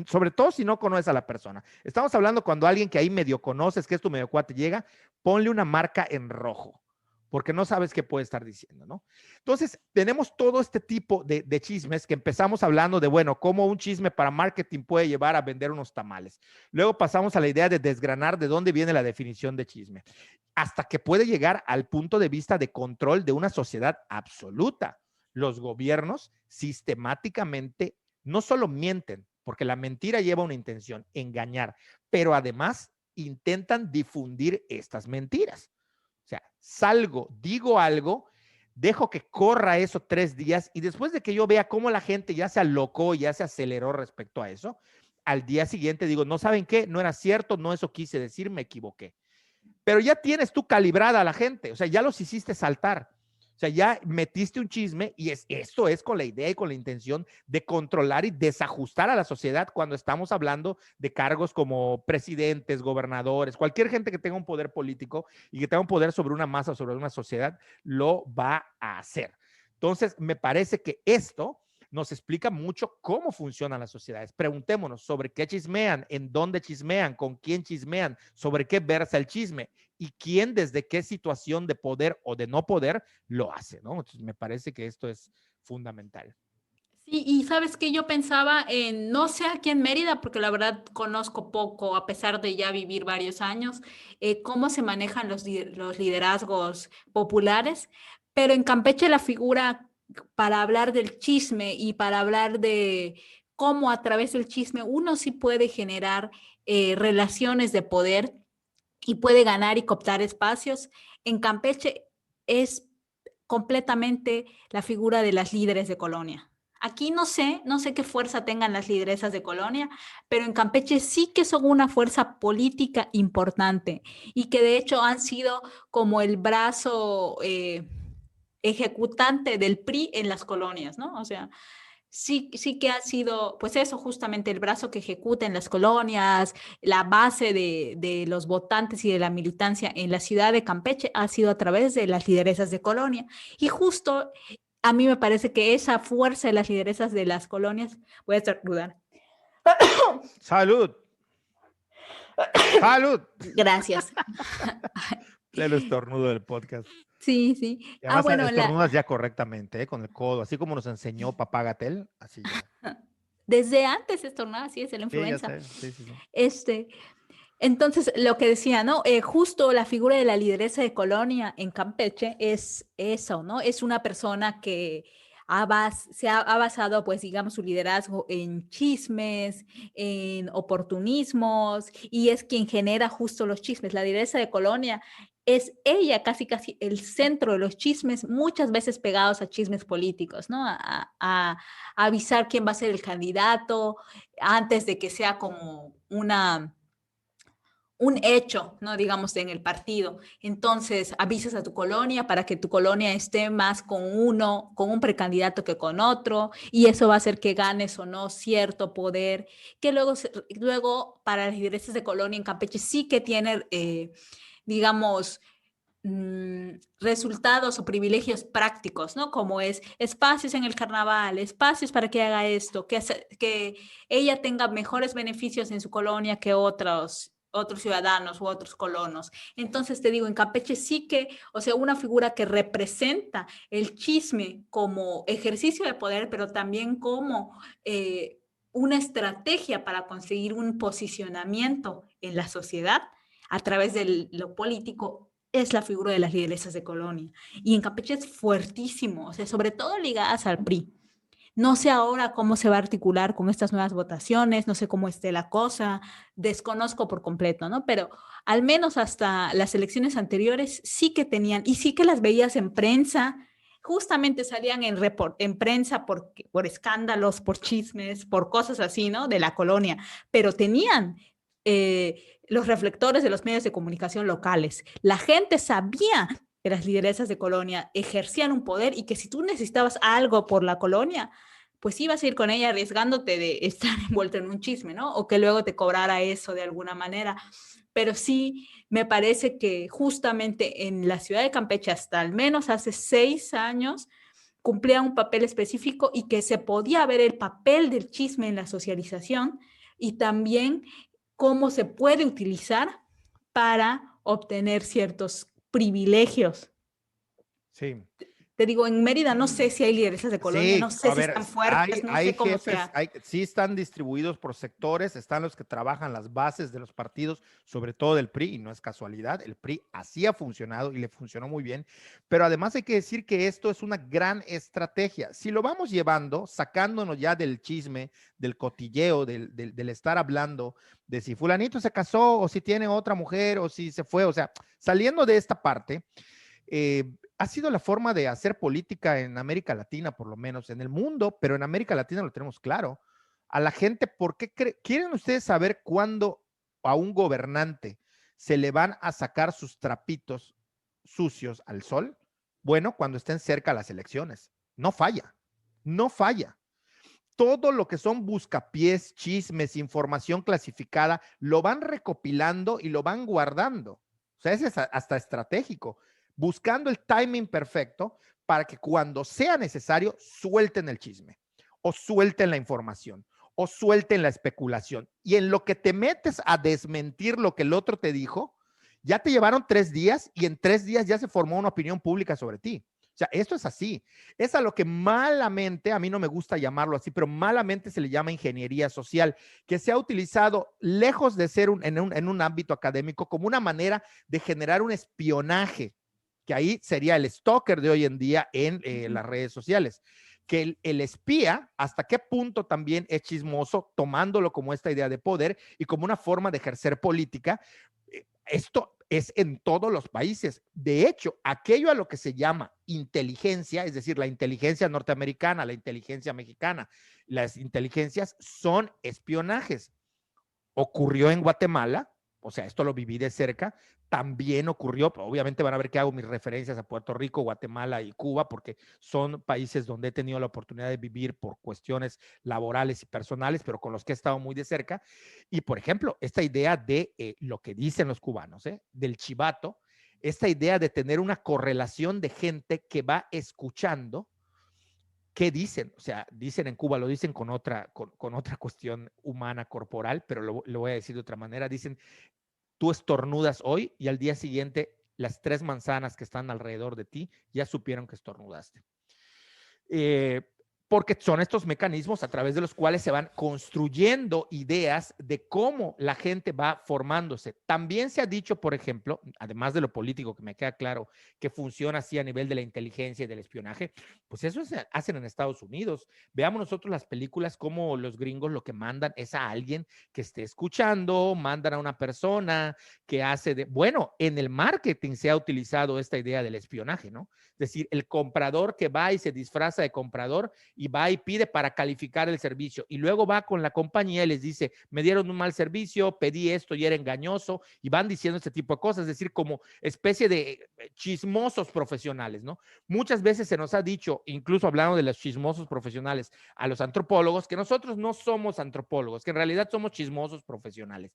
sobre todo si no conoces a la persona. Estamos hablando cuando alguien que ahí medio conoces, que es tu medio cuate, llega, ponle una marca en rojo, porque no sabes qué puede estar diciendo, ¿no? Entonces, tenemos todo este tipo de chismes que empezamos hablando de, bueno, cómo un chisme para marketing puede llevar a vender unos tamales. Luego pasamos a la idea de desgranar de dónde viene la definición de chisme, hasta que puede llegar al punto de vista de control de una sociedad absoluta. Los gobiernos sistemáticamente no solo mienten, porque la mentira lleva una intención, engañar, pero además intentan difundir estas mentiras. O sea, salgo, digo algo, dejo que corra eso 3 días, y después de que yo vea cómo la gente ya se alocó, ya se aceleró respecto a eso, al día siguiente digo, no, ¿saben qué? No era cierto, no eso quise decir, me equivoqué. Pero ya tienes tú calibrada a la gente, o sea, ya los hiciste saltar. O sea, ya metiste un chisme, y esto es con la idea y con la intención de controlar y desajustar a la sociedad cuando estamos hablando de cargos como presidentes, gobernadores, cualquier gente que tenga un poder político y que tenga un poder sobre una masa, sobre una sociedad, lo va a hacer. Entonces, me parece que esto nos explica mucho cómo funcionan las sociedades. Preguntémonos sobre qué chismean, en dónde chismean, con quién chismean, sobre qué versa el chisme y quién desde qué situación de poder o de no poder lo hace, ¿no? Entonces, me parece que esto es fundamental. Sí, y sabes que yo pensaba en, no sé aquí en Mérida, porque la verdad conozco poco, a pesar de ya vivir varios años, cómo se manejan los liderazgos populares, pero en Campeche la figura para hablar del chisme y para hablar de cómo a través del chisme uno sí puede generar relaciones de poder y puede ganar y cooptar espacios, en Campeche es completamente la figura de las líderes de colonia. Aquí no sé qué fuerza tengan las lideresas de colonia, pero en Campeche sí que son una fuerza política importante y que de hecho han sido como el brazo ejecutante del PRI en las colonias, ¿no? O sea, sí que ha sido, pues eso, justamente el brazo que ejecuta en las colonias, la base de los votantes y de la militancia en la ciudad de Campeche ha sido a través de las lideresas de colonia. Y justo a mí me parece que esa fuerza de las lideresas de las colonias, voy a estornudar. ¡Salud! ¡Salud! Gracias. El estornudo del podcast. Sí, sí. Y además Bueno, estornudas ya correctamente, con el codo, así como nos enseñó Papá Gatel, así ya. desde antes estornudaba, así es la Sí, ya influenza. sé, sí, sí, sí. Este, Entonces, lo que decía, ¿no? Justo la figura de la lideresa de colonia en Campeche es eso, ¿no? Es una persona que ha basado, pues, digamos, su liderazgo en chismes, en oportunismos, y es quien genera justo los chismes. La lideresa de colonia es ella casi el centro de los chismes, muchas veces pegados a chismes políticos, ¿no? A avisar quién va a ser el candidato antes de que sea como un hecho, ¿no? Digamos, en el partido. Entonces, avisas a tu colonia para que tu colonia esté más con un precandidato que con otro, y eso va a hacer que ganes o no cierto poder, que luego para las lideresas de colonia en Campeche sí que tiene, digamos, resultados o privilegios prácticos, ¿no? Como es espacios en el carnaval, espacios para que haga esto, que ella tenga mejores beneficios en su colonia que otros ciudadanos u otros colonos. Entonces te digo, en Campeche sí que, o sea, una figura que representa el chisme como ejercicio de poder, pero también como una estrategia para conseguir un posicionamiento en la sociedad a través de lo político, es la figura de las lideresas de colonia. Y en Campeche es fuertísimo, o sea, sobre todo ligadas al PRI. No sé ahora cómo se va a articular con estas nuevas votaciones, no sé cómo esté la cosa, desconozco por completo, ¿no? Pero al menos hasta las elecciones anteriores sí que tenían, y sí que las veías en prensa, justamente salían en prensa por escándalos, por chismes, por cosas así, ¿no? De la colonia, pero tenían los reflectores de los medios de comunicación locales. La gente sabía que las lideresas de colonia ejercían un poder y que si tú necesitabas algo por la colonia, pues ibas a ir con ella arriesgándote de estar envuelto en un chisme, ¿no? O que luego te cobrara eso de alguna manera. Pero sí, me parece que justamente en la ciudad de Campeche, hasta al menos hace 6 años, cumplía un papel específico y que se podía ver el papel del chisme en la socialización y también cómo se puede utilizar para obtener ciertos privilegios. Sí. Te digo, en Mérida no sé si hay lideresas de colonia, no Sí, sé a si ver, están fuertes, no hay sé cómo jefes, sea. sí están distribuidos por sectores, están los que trabajan las bases de los partidos, sobre todo del PRI, y no es casualidad, el PRI así ha funcionado y le funcionó muy bien, pero además hay que decir que esto es una gran estrategia. Si lo vamos llevando, sacándonos ya del chisme, del cotilleo, del estar hablando de si fulanito se casó o si tiene otra mujer o si se fue, o sea, saliendo de esta parte, ha sido la forma de hacer política en América Latina, por lo menos en el mundo, pero en América Latina lo tenemos claro. A la gente, ¿por qué quieren ustedes saber cuándo a un gobernante se le van a sacar sus trapitos sucios al sol? Bueno, cuando estén cerca las elecciones. No falla, no falla. Todo lo que son buscapiés, chismes, información clasificada, lo van recopilando y lo van guardando. O sea, ese es hasta estratégico, buscando el timing perfecto para que cuando sea necesario suelten el chisme o suelten la información o suelten la especulación. Y en lo que te metes a desmentir lo que el otro te dijo, ya te llevaron 3 días y en 3 días ya se formó una opinión pública sobre ti. O sea, esto es así. Es a lo que malamente, a mí no me gusta llamarlo así, pero malamente se le llama ingeniería social, que se ha utilizado lejos de ser en un ámbito académico como una manera de generar un espionaje, que ahí sería el stalker de hoy en día en las redes sociales. Que el espía, hasta qué punto también es chismoso, tomándolo como esta idea de poder y como una forma de ejercer política. Esto es en todos los países. De hecho, aquello a lo que se llama inteligencia, es decir, la inteligencia norteamericana, la inteligencia mexicana, las inteligencias son espionajes. Ocurrió en Guatemala, o sea, esto lo viví de cerca, también ocurrió, obviamente van a ver que hago mis referencias a Puerto Rico, Guatemala y Cuba, porque son países donde he tenido la oportunidad de vivir por cuestiones laborales y personales, pero con los que he estado muy de cerca. Y, por ejemplo, esta idea de lo que dicen los cubanos, del chivato, esta idea de tener una correlación de gente que va escuchando qué dicen. O sea, dicen en Cuba, lo dicen con otra cuestión humana, corporal, pero lo voy a decir de otra manera. Dicen, tú estornudas hoy y al día siguiente las 3 manzanas que están alrededor de ti ya supieron que estornudaste. Porque son estos mecanismos a través de los cuales se van construyendo ideas de cómo la gente va formándose. También se ha dicho, por ejemplo, además de lo político, que me queda claro que funciona así a nivel de la inteligencia y del espionaje, pues eso se hacen en Estados Unidos. Veamos nosotros las películas como los gringos lo que mandan es a alguien que esté escuchando, mandan a una persona que hace de, bueno, en el marketing se ha utilizado esta idea del espionaje, ¿no? Es decir, el comprador que va y se disfraza de comprador y va y pide para calificar el servicio y luego va con la compañía y les dice, me dieron un mal servicio, pedí esto y era engañoso, y van diciendo este tipo de cosas, es decir, como especie de chismosos profesionales, ¿no? Muchas veces se nos ha dicho, incluso hablando de los chismosos profesionales, a los antropólogos, que nosotros no somos antropólogos, que en realidad somos chismosos profesionales.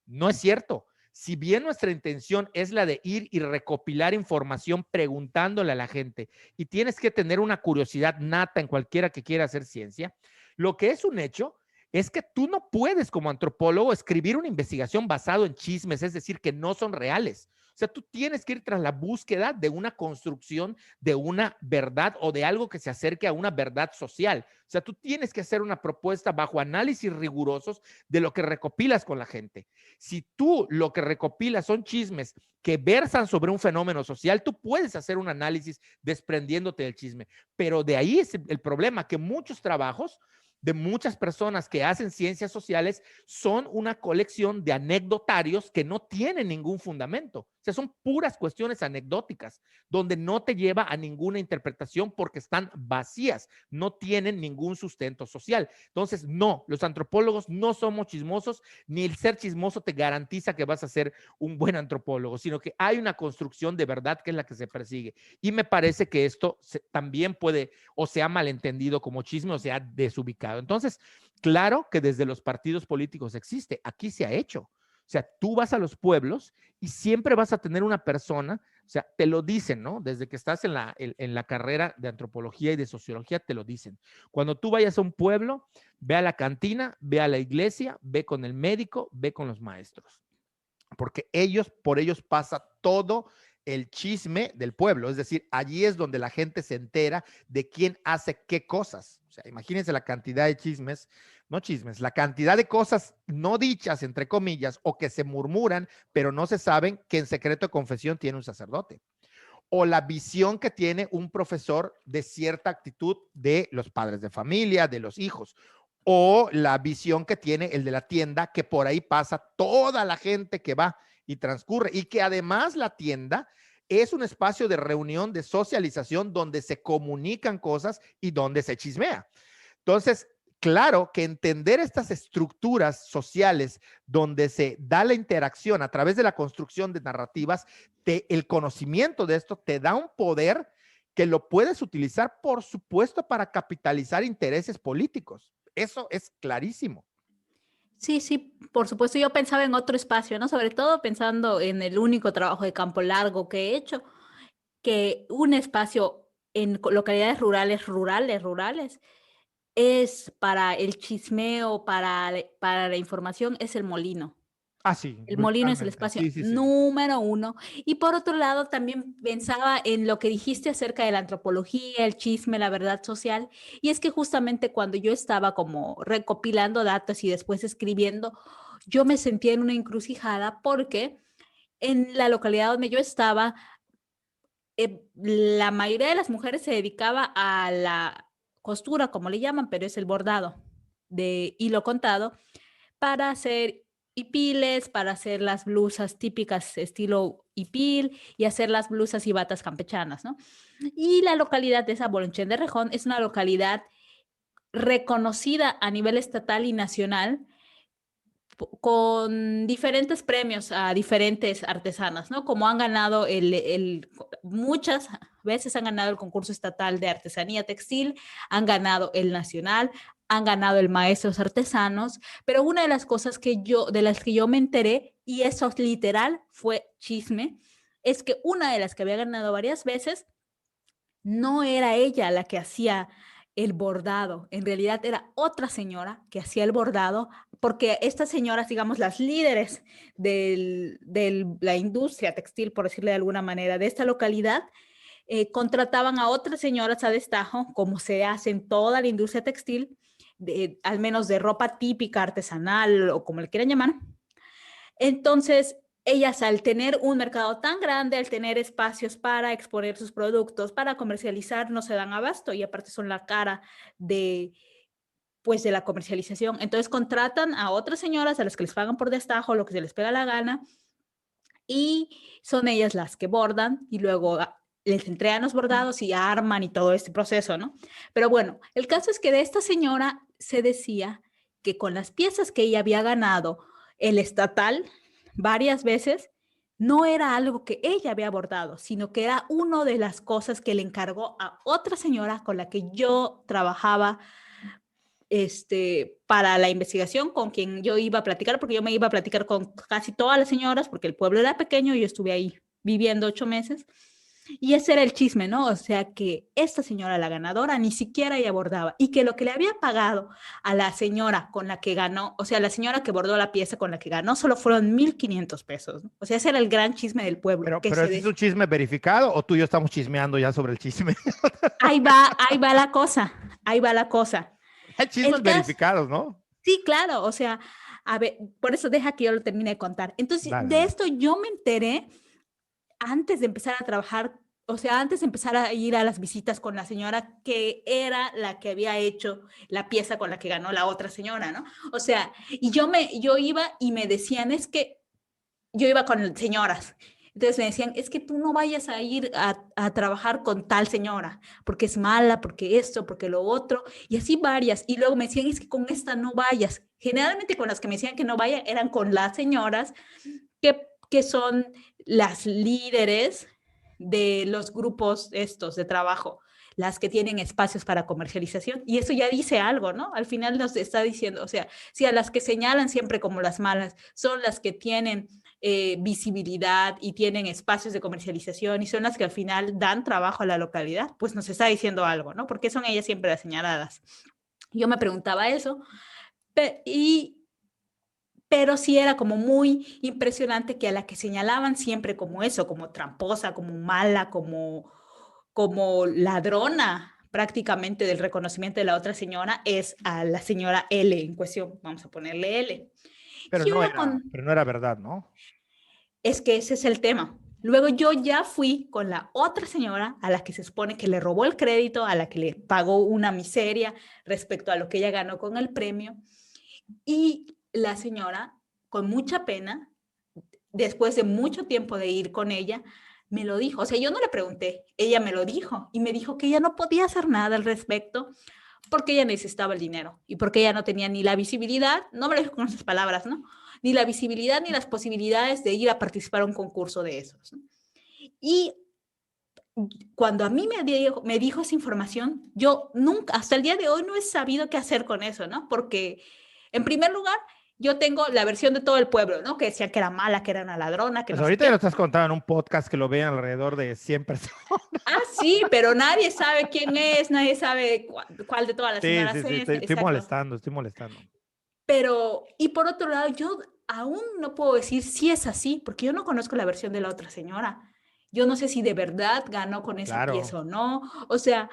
No es cierto. si bien nuestra intención es la de ir y recopilar información preguntándole a la gente, y tienes que tener una curiosidad nata en cualquiera que quiera hacer ciencia, lo que es un hecho es que tú no puedes como antropólogo escribir una investigación basado en chismes, es decir, que no son reales. O sea, tú tienes que ir tras la búsqueda de una construcción de una verdad o de algo que se acerque a una verdad social. O sea, tú tienes que hacer una propuesta bajo análisis rigurosos de lo que recopilas con la gente. Si tú lo que recopilas son chismes que versan sobre un fenómeno social, tú puedes hacer un análisis desprendiéndote del chisme. Pero de ahí es el problema, que muchos trabajos de muchas personas que hacen ciencias sociales son una colección de anecdotarios que no tienen ningún fundamento. O sea, son puras cuestiones anecdóticas, donde no te lleva a ninguna interpretación porque están vacías, no tienen ningún sustento social. Entonces, no, los antropólogos no somos chismosos, ni el ser chismoso te garantiza que vas a ser un buen antropólogo, sino que hay una construcción de verdad que es la que se persigue. Y me parece que esto también puede o sea malentendido como chisme o sea desubicado. Entonces, claro que desde los partidos políticos existe, aquí se ha hecho. O sea, tú vas a los pueblos y siempre vas a tener una persona, o sea, te lo dicen, ¿no? Desde que estás en la carrera de antropología y de sociología, te lo dicen. Cuando tú vayas a un pueblo, ve a la cantina, ve a la iglesia, ve con el médico, ve con los maestros. Porque por ellos pasa todo el chisme del pueblo. Es decir, allí es donde la gente se entera de quién hace qué cosas. O sea, imagínense la cantidad de chismes, no chismes, la cantidad de cosas no dichas, entre comillas, o que se murmuran, pero no se saben que en secreto de confesión tiene un sacerdote. O la visión que tiene un profesor de cierta actitud de los padres de familia, de los hijos, o la visión que tiene el de la tienda, que por ahí pasa toda la gente que va y transcurre, y que además la tienda es un espacio de reunión, de socialización, donde se comunican cosas y donde se chismea. Entonces, claro que entender estas estructuras sociales donde se da la interacción a través de la construcción de narrativas, el conocimiento de esto te da un poder que lo puedes utilizar, por supuesto, para capitalizar intereses políticos. Eso es clarísimo. Sí, sí, por supuesto, yo pensaba en otro espacio, ¿no? Sobre todo pensando en el único trabajo de campo largo que he hecho, que un espacio en localidades rurales, es para el chismeo, para la información, es el molino. Ah, sí, El molino es el brutalmente. espacio Sí, sí, sí. número uno. Y por otro lado, también pensaba en lo que dijiste acerca de la antropología, el chisme, la verdad social. Y es que justamente cuando yo estaba como recopilando datos y después escribiendo, yo me sentía en una encrucijada porque en la localidad donde yo estaba, la mayoría de las mujeres se dedicaba a la costura, como le llaman, pero es el bordado de hilo contado para hacer hipiles, para hacer las blusas típicas estilo hipil y hacer las blusas y batas campechanas, ¿no? Y la localidad de esa, Bolonchen de Rejón, es una localidad reconocida a nivel estatal y nacional con diferentes premios a diferentes artesanas, ¿no? Como han ganado muchas veces han ganado el concurso estatal de artesanía textil, han ganado el nacional, han ganado el maestros artesanos, pero una de las cosas de las que yo me enteré, y eso es literal, fue chisme, es que una de las que había ganado varias veces no era ella la que hacía el bordado, en realidad era otra señora que hacía el bordado, porque estas señoras, digamos, las líderes de la industria textil, por decirle de alguna manera, de esta localidad, contrataban a otras señoras a destajo, como se hace en toda la industria textil, al menos de ropa típica, artesanal o como le quieran llamar. Entonces, ellas al tener un mercado tan grande, al tener espacios para exponer sus productos, para comercializar, no se dan abasto y aparte son la cara de, pues, de la comercialización. Entonces contratan a otras señoras a las que les pagan por destajo, lo que se les pega la gana, y son ellas las que bordan y luego les entregan los bordados y arman y todo este proceso, ¿no? Pero bueno, el caso es que de esta señora se decía que con las piezas que ella había ganado el estatal varias veces, no era algo que ella había bordado, sino que era una de las cosas que le encargó a otra señora con la que yo trabajaba para la investigación con quien yo iba a platicar, porque yo me iba a platicar con casi todas las señoras, porque el pueblo era pequeño y yo estuve ahí viviendo 8 meses. Y ese era el chisme, ¿no? O sea, que esta señora, la ganadora, ni siquiera ella bordaba y que lo que le había pagado a la señora con la que ganó, o sea, la señora que bordó la pieza con la que ganó, solo fueron 1,500 pesos, ¿no? O sea, ese era el gran chisme del pueblo. Pero ¿ese es un chisme verificado o tú y yo estamos chismeando ya sobre el chisme? Ahí va la cosa, ahí va la cosa. Hay chismes verificados, ¿no? Sí, claro, o sea, a ver, por eso deja que yo lo termine de contar. Entonces, Dale, de dale. esto yo me enteré antes de empezar a trabajar, o sea, antes de empezar a ir a las visitas con la señora que era la que había hecho la pieza con la que ganó la otra señora, ¿no? O sea, y yo iba y me decían, es que yo iba con señoras. Entonces me decían, es que tú no vayas a ir a trabajar con tal señora, porque es mala, porque esto, porque lo otro, y así varias. Y luego me decían, es que con esta no vayas. Generalmente con las que me decían que no vaya eran con las señoras que son las líderes de los grupos estos de trabajo, las que tienen espacios para comercialización. Y eso ya dice algo, ¿no? Al final nos está diciendo, o sea, si a las que señalan siempre como las malas son las que tienen visibilidad y tienen espacios de comercialización y son las que al final dan trabajo a la localidad, pues nos está diciendo algo, ¿no? Porque son ellas siempre las señaladas. Yo me preguntaba eso, pero sí era como muy impresionante que a la que señalaban siempre como eso, como tramposa, como mala, como ladrona prácticamente del reconocimiento de la otra señora, es a la señora L en cuestión, vamos a ponerle L. Pero Yo no iba era, con, pero no era verdad, ¿no? es que ese es el tema. Luego yo ya fui con la otra señora a la que se supone que le robó el crédito, a la que le pagó una miseria respecto a lo que ella ganó con el premio. Y la señora, con mucha pena, después de mucho tiempo de ir con ella, me lo dijo. O sea, yo no le pregunté, ella me lo dijo y me dijo que ella no podía hacer nada al respecto porque ella necesitaba el dinero y porque ella no tenía ni la visibilidad, no me lo dijo con esas palabras, ¿no? Ni la visibilidad ni las posibilidades de ir a participar a un concurso de esos, ¿no? Y cuando a mí me dijo esa información, yo nunca, hasta el día de hoy no he sabido qué hacer con eso, ¿no? Porque, en primer lugar, yo tengo la versión de todo el pueblo, ¿no? Que decía que era mala, que era una ladrona, que Pues no sé ahorita ya lo qué. estás contando en un podcast que lo vean alrededor de 100 personas. Ah, sí, pero nadie sabe quién es, nadie sabe cuál de todas las Sí, señoras sí, sí, es, estoy exacto. molestando, estoy molestando. Pero, y por otro lado, yo aún no puedo decir si es así, porque yo no conozco la versión de la otra señora. Yo no sé si de verdad ganó con esa Claro. pieza o no. O sea,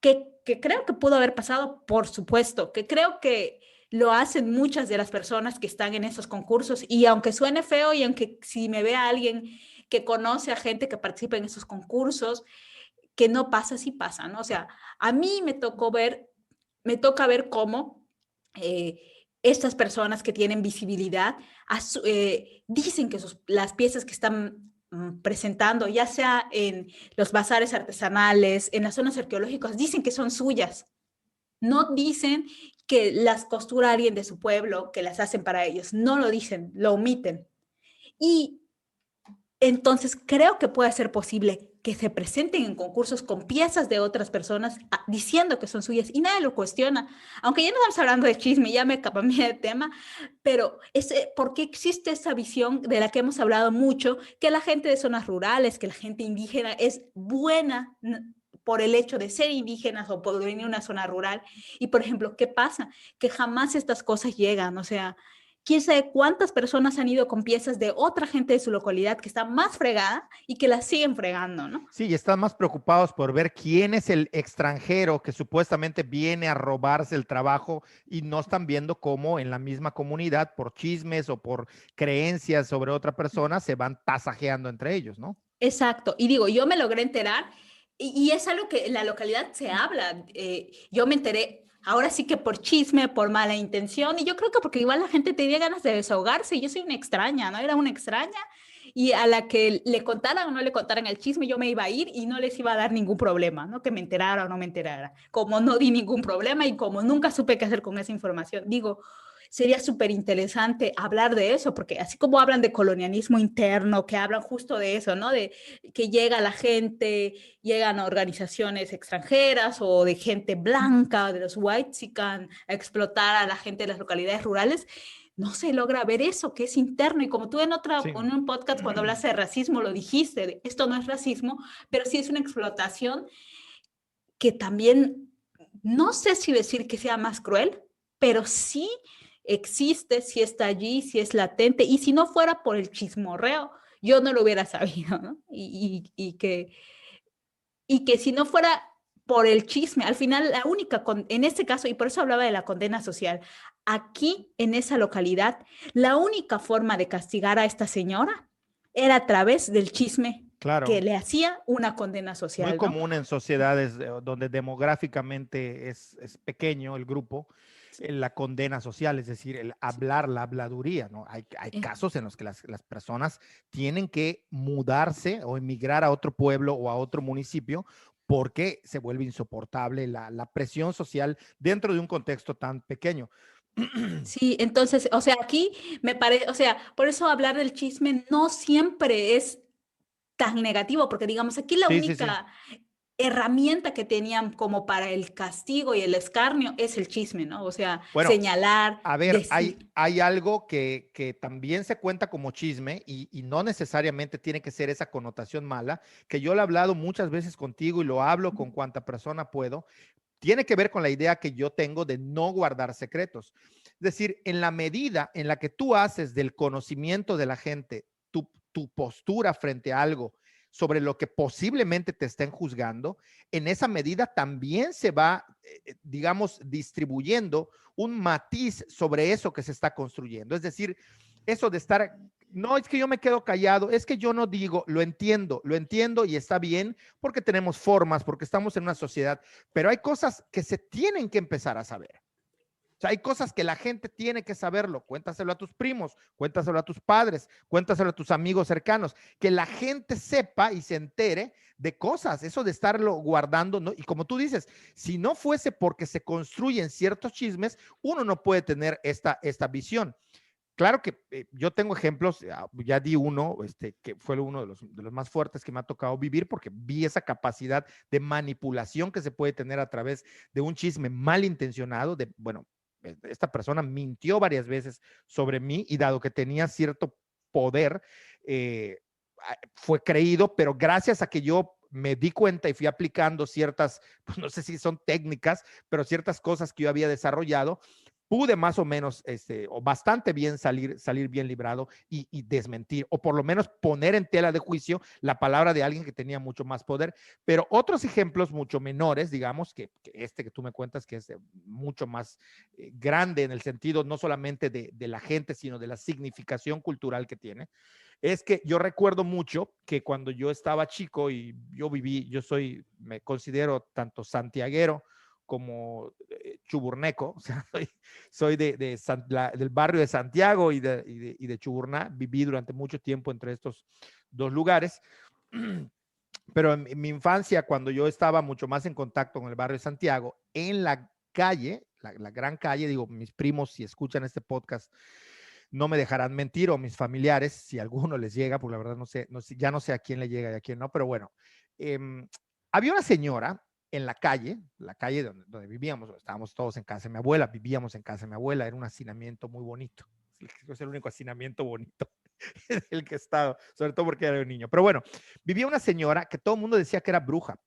que creo que pudo haber pasado, por supuesto, que creo que lo hacen muchas de las personas que están en esos concursos y aunque suene feo y aunque si me ve a alguien que conoce a gente que participa en esos concursos, que no pasa, sí pasa, ¿no? O sea, a mí me toca ver cómo estas personas que tienen visibilidad dicen que las piezas que están presentando, ya sea en los bazares artesanales, en las zonas arqueológicas, dicen que son suyas. No dicen que las costura alguien de su pueblo, que las hacen para ellos. No lo dicen, lo omiten. Y entonces creo que puede ser posible que se presenten en concursos con piezas de otras personas diciendo que son suyas y nadie lo cuestiona. Aunque ya no estamos hablando de chisme, ya me cambié de tema, pero ¿por qué existe esa visión de la que hemos hablado mucho, que la gente de zonas rurales, que la gente indígena es buena por el hecho de ser indígenas o por venir a una zona rural? Y por ejemplo, ¿qué pasa? Que jamás estas cosas llegan, o sea, quién sabe cuántas personas han ido con piezas de otra gente de su localidad que está más fregada y que la siguen fregando, ¿no? Sí, y están más preocupados por ver quién es el extranjero que supuestamente viene a robarse el trabajo y no están viendo cómo en la misma comunidad, por chismes o por creencias sobre otra persona, se van tasajeando entre ellos, ¿no? Exacto. Y digo, yo me logré enterar y es algo que en la localidad se habla. Yo me enteré, ahora sí que por chisme, por mala intención, y yo creo que porque igual la gente tenía ganas de desahogarse, y yo soy una extraña, ¿no? Era una extraña, y a la que le contaran o no le contaran el chisme, yo me iba a ir y no les iba a dar ningún problema, ¿no? Que me enterara o no me enterara. Como no di ningún problema y como nunca supe qué hacer con esa información. Digo, sería súper interesante hablar de eso, porque así como hablan de colonialismo interno, que hablan justo de eso, ¿no? De que llega la gente, llegan a organizaciones extranjeras o de gente blanca, de los whitexican, a explotar a la gente de las localidades rurales, no se logra ver eso, que es interno. Y como tú Sí. en un podcast cuando hablaste de racismo lo dijiste, esto no es racismo, pero sí es una explotación que también, no sé si decir que sea más cruel, pero sí existe, sí está allí, sí es latente, y si no fuera por el chismorreo, yo no lo hubiera sabido, ¿no? Y que si no fuera por el chisme, al final la única, en este caso, y por eso hablaba de la condena social, aquí en esa localidad, la única forma de castigar a esta señora era a través del chisme que Claro. le hacía una condena Muy social, ¿no? común en sociedades donde demográficamente es pequeño el grupo, la condena social, es decir, el hablar, la habladuría, ¿no? Hay Eh, casos en los que las personas tienen que mudarse o emigrar a otro pueblo o a otro municipio porque se vuelve insoportable la presión social dentro de un contexto tan pequeño. Sí, entonces, o sea, aquí me parece, o sea, por eso hablar del chisme no siempre es tan negativo, porque digamos, aquí la Sí, sí, sí. única herramienta que tenían como para el castigo y el escarnio es el chisme, ¿no? O sea, Bueno, señalar, a ver, decir. hay algo que también se cuenta como chisme y no necesariamente tiene que ser esa connotación mala, que yo lo he hablado muchas veces contigo y lo hablo con cuanta persona puedo, tiene que ver con la idea que yo tengo de no guardar secretos. Es decir, en la medida en la que tú haces del conocimiento de la gente tu postura frente a algo sobre lo que posiblemente te estén juzgando, en esa medida también se va, digamos, distribuyendo un matiz sobre eso que se está construyendo. Es decir, eso de estar, no es que yo me quedo callado, es que yo no digo, lo entiendo y está bien porque tenemos formas, porque estamos en una sociedad, pero hay cosas que se tienen que empezar a saber. O sea, hay cosas que la gente tiene que saberlo. Cuéntaselo a tus primos, cuéntaselo a tus padres, cuéntaselo a tus amigos cercanos. Que la gente sepa y se entere de cosas. Eso de estarlo guardando, ¿no? Y como tú dices, si no fuese porque se construyen ciertos chismes, uno no puede tener esta visión. Claro que yo tengo ejemplos, ya di uno, que fue uno de los más fuertes que me ha tocado vivir, porque vi esa capacidad de manipulación que se puede tener a través de un chisme malintencionado, de, bueno, esta persona mintió varias veces sobre mí y dado que tenía cierto poder, fue creído, pero gracias a que yo me di cuenta y fui aplicando ciertas, pues no sé si son técnicas, pero ciertas cosas que yo había desarrollado, pude más o menos, o bastante bien salir bien librado y desmentir, o por lo menos poner en tela de juicio la palabra de alguien que tenía mucho más poder. Pero otros ejemplos mucho menores, digamos, que tú me cuentas que es mucho más grande en el sentido no solamente de la gente, sino de la significación cultural que tiene, es que yo recuerdo mucho que cuando yo estaba chico y me considero tanto santiaguero como chuburneco, o sea, soy del barrio de Santiago y de Chuburná, viví durante mucho tiempo entre estos dos lugares, pero en mi infancia, cuando yo estaba mucho más en contacto con el barrio de Santiago, en la calle, la gran calle, digo, mis primos, si escuchan este podcast, no me dejarán mentir, o mis familiares, si a alguno les llega, porque la verdad ya no sé a quién le llega y a quién no, pero bueno, eh, había una señora en la calle donde vivíamos, estábamos todos en casa de mi abuela, vivíamos en casa de mi abuela, era un hacinamiento muy bonito, es el único hacinamiento bonito del que he estado, sobre todo porque era un niño, pero bueno, vivía una señora que todo el mundo decía que era bruja,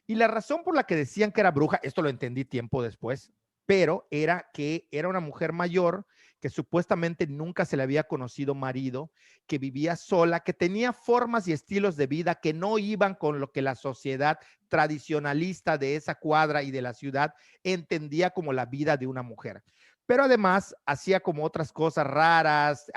y la razón por la que decían que era bruja, esto lo entendí tiempo después, pero era que era una mujer mayor que supuestamente nunca se le había conocido marido, que vivía sola, que tenía formas y estilos de vida que no iban con lo que la sociedad tradicionalista de esa cuadra y de la ciudad entendía como la vida de una mujer. Pero además hacía como otras cosas raras,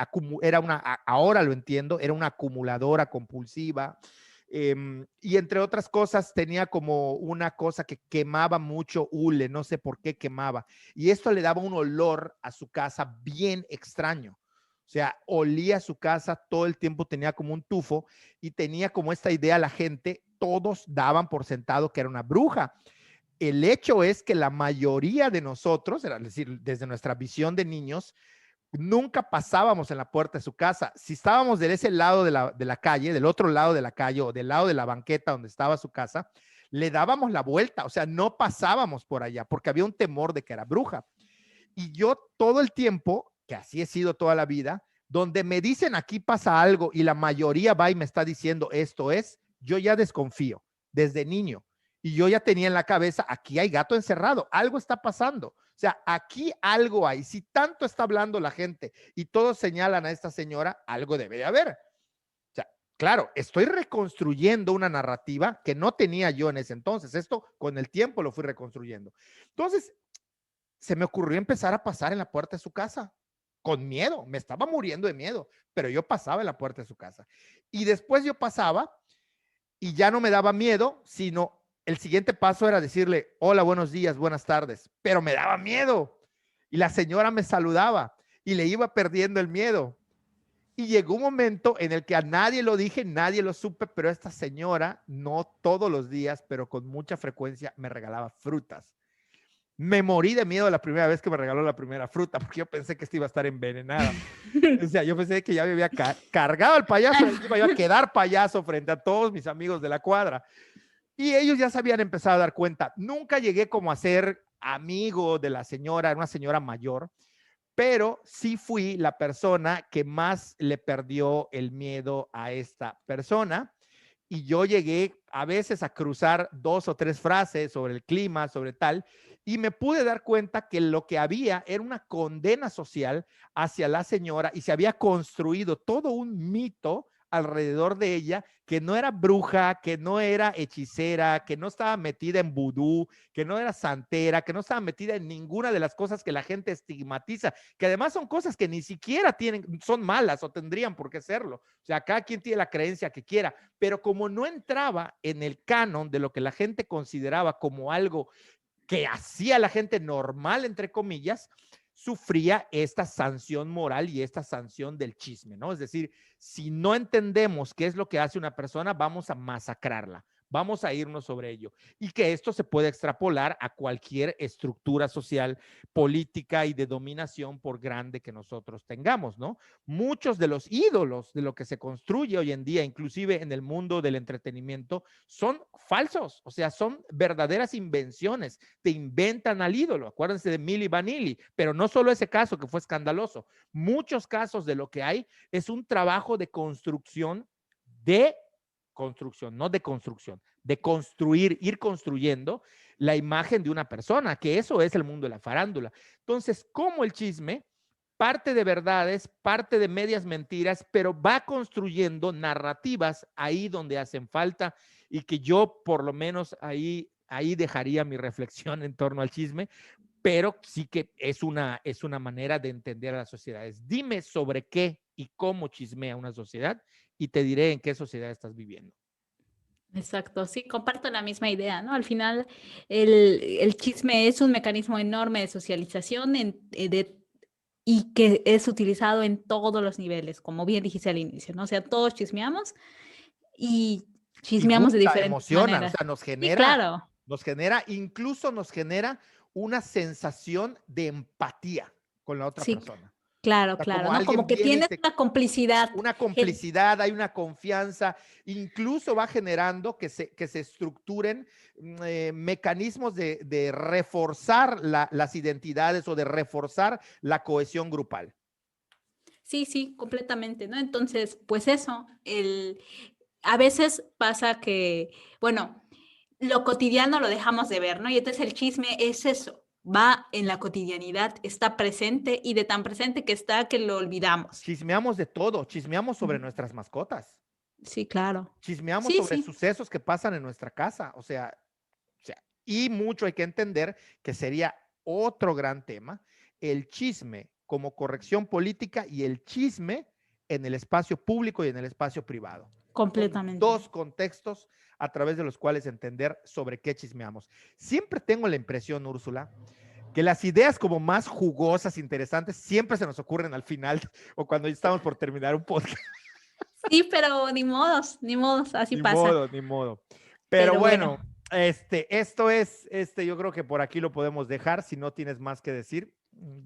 ahora lo entiendo, era una acumuladora compulsiva, y entre otras cosas tenía como una cosa que quemaba mucho hule, no sé por qué quemaba, y esto le daba un olor a su casa bien extraño. O sea, olía su casa todo el tiempo, tenía como un tufo y tenía como esta idea la gente, todos daban por sentado que era una bruja. El hecho es que la mayoría de nosotros, es decir, desde nuestra visión de niños, nunca pasábamos en la puerta de su casa. Si estábamos de ese lado de la calle, del otro lado de la calle o del lado de la banqueta donde estaba su casa, le dábamos la vuelta, o sea, no pasábamos por allá porque había un temor de que era bruja. Y yo todo el tiempo, que así he sido toda la vida, donde me dicen aquí pasa algo y la mayoría va y me está diciendo esto es, yo ya desconfío desde niño. Y yo ya tenía en la cabeza, aquí hay gato encerrado, algo está pasando. O sea, aquí algo hay. Si tanto está hablando la gente y todos señalan a esta señora, algo debe de haber. O sea, claro, estoy reconstruyendo una narrativa que no tenía yo en ese entonces. Esto con el tiempo lo fui reconstruyendo. Entonces, se me ocurrió empezar a pasar en la puerta de su casa, con miedo, me estaba muriendo de miedo, pero yo pasaba en la puerta de su casa. Y después yo pasaba y ya no me daba miedo, sino el siguiente paso era decirle, hola, buenos días, buenas tardes, pero me daba miedo. Y la señora me saludaba y le iba perdiendo el miedo. Y llegó un momento en el que a nadie lo dije, nadie lo supe, pero esta señora, no todos los días, pero con mucha frecuencia, me regalaba frutas. Me morí de miedo la primera vez que me regaló la primera fruta, porque yo pensé que esta iba a estar envenenada. O sea, yo pensé que ya me había cargado el payaso, y iba yo a quedar payaso frente a todos mis amigos de la cuadra. Y ellos ya se habían empezado a dar cuenta. Nunca llegué como a ser amigo de la señora, era una señora mayor, pero sí fui la persona que más le perdió el miedo a esta persona. Y yo llegué a veces a cruzar 2 o 3 frases sobre el clima, sobre tal, y me pude dar cuenta que lo que había era una condena social hacia la señora y se había construido todo un mito alrededor de ella, que no era bruja, que no era hechicera, que no estaba metida en vudú, que no era santera, que no estaba metida en ninguna de las cosas que la gente estigmatiza, que además son cosas que ni siquiera tienen, son malas o tendrían por qué serlo. O sea, cada quien tiene la creencia que quiera, pero como no entraba en el canon de lo que la gente consideraba como algo que hacía la gente normal, entre comillas, sufría esta sanción moral y esta sanción del chisme, ¿no? Es decir, si no entendemos qué es lo que hace una persona, vamos a masacrarla, vamos a irnos sobre ello. Y que esto se puede extrapolar a cualquier estructura social, política y de dominación, por grande que nosotros tengamos, ¿no? Muchos de los ídolos de lo que se construye hoy en día, inclusive en el mundo del entretenimiento, son falsos, o sea, son verdaderas invenciones, te inventan al ídolo. Acuérdense de Milli Vanilli, pero no solo ese caso que fue escandaloso, muchos casos de lo que hay es un trabajo de construcción, no de construcción, de construir, ir construyendo la imagen de una persona, que eso es el mundo de la farándula. Entonces, como el chisme, parte de verdades, parte de medias mentiras, pero va construyendo narrativas ahí donde hacen falta y que yo por lo menos ahí dejaría mi reflexión en torno al chisme, pero sí que es una manera de entender a las sociedades. Dime sobre qué y cómo chismea una sociedad y te diré en qué sociedad estás viviendo. Exacto, sí, comparto la misma idea, ¿no? Al final, el chisme es un mecanismo enorme de socialización y que es utilizado en todos los niveles, como bien dijiste al inicio, ¿no? O sea, todos chismeamos y Y chismeamos de gusta, diferentes emociona, o maneras. sea, Sí, claro, incluso nos genera una sensación de empatía con la otra sí, persona. O claro, sea, claro, como ¿no? Como alguien que viene y tienes te, una complicidad. una complicidad, hay una confianza, incluso va generando que se estructuren mecanismos de reforzar las identidades o de reforzar la cohesión grupal. Sí, sí, completamente, ¿no? Entonces, pues eso, a veces pasa que, bueno, lo cotidiano lo dejamos de ver, ¿no? Y entonces el chisme es eso, va en la cotidianidad, está presente y de tan presente que está que lo olvidamos. Chismeamos de todo, chismeamos sobre Ujú. nuestras mascotas, Sí, claro. chismeamos Sí, sobre sí, sucesos que pasan en nuestra casa, y mucho hay que entender que sería otro gran tema, el chisme como corrección política y el chisme en el espacio público y en el espacio privado. Son completamente. dos contextos a través de los cuales entender sobre qué chismeamos. Siempre tengo la impresión, Úrsula, que las ideas como más jugosas, interesantes, siempre se nos ocurren al final o cuando ya estamos por terminar un podcast. Sí, pero ni modos, así Ni pasa. modo, ni modo. Pero Pero bueno, bueno, Esto es, yo creo que por aquí lo podemos dejar, si no tienes más que decir.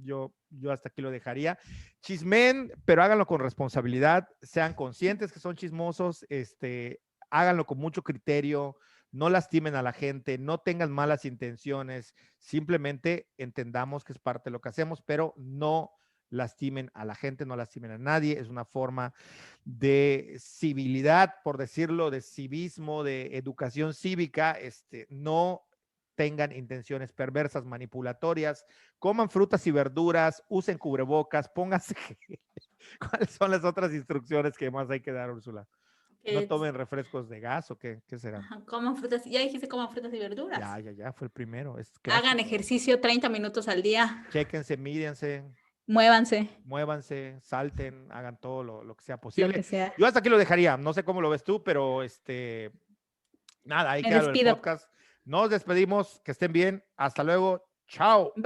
Yo hasta aquí lo dejaría. Chismen, pero háganlo con responsabilidad, sean conscientes que son chismosos, háganlo con mucho criterio, no lastimen a la gente, no tengan malas intenciones, simplemente entendamos que es parte de lo que hacemos, pero no lastimen a la gente, no lastimen a nadie, es una forma de civilidad, por decirlo, de civismo, de educación cívica, no tengan intenciones perversas, manipulatorias, coman frutas y verduras, usen cubrebocas, pónganse. ¿Cuáles son las otras instrucciones que más hay que dar, Úrsula? ¿No tomen refrescos de gas o qué serán? Coman frutas, ya dijiste coman frutas y verduras. Ya, fue el primero. Es Hagan clásico. ejercicio 30 minutos al día. Chéquense, mídense, Muévanse, muévanse, salten, hagan todo lo que sea lo posible. que sea. Yo hasta aquí lo dejaría. No sé cómo lo ves tú, pero nada, ahí Me queda el despido. podcast. Nos despedimos, que estén bien. Hasta luego. Chao. Bye.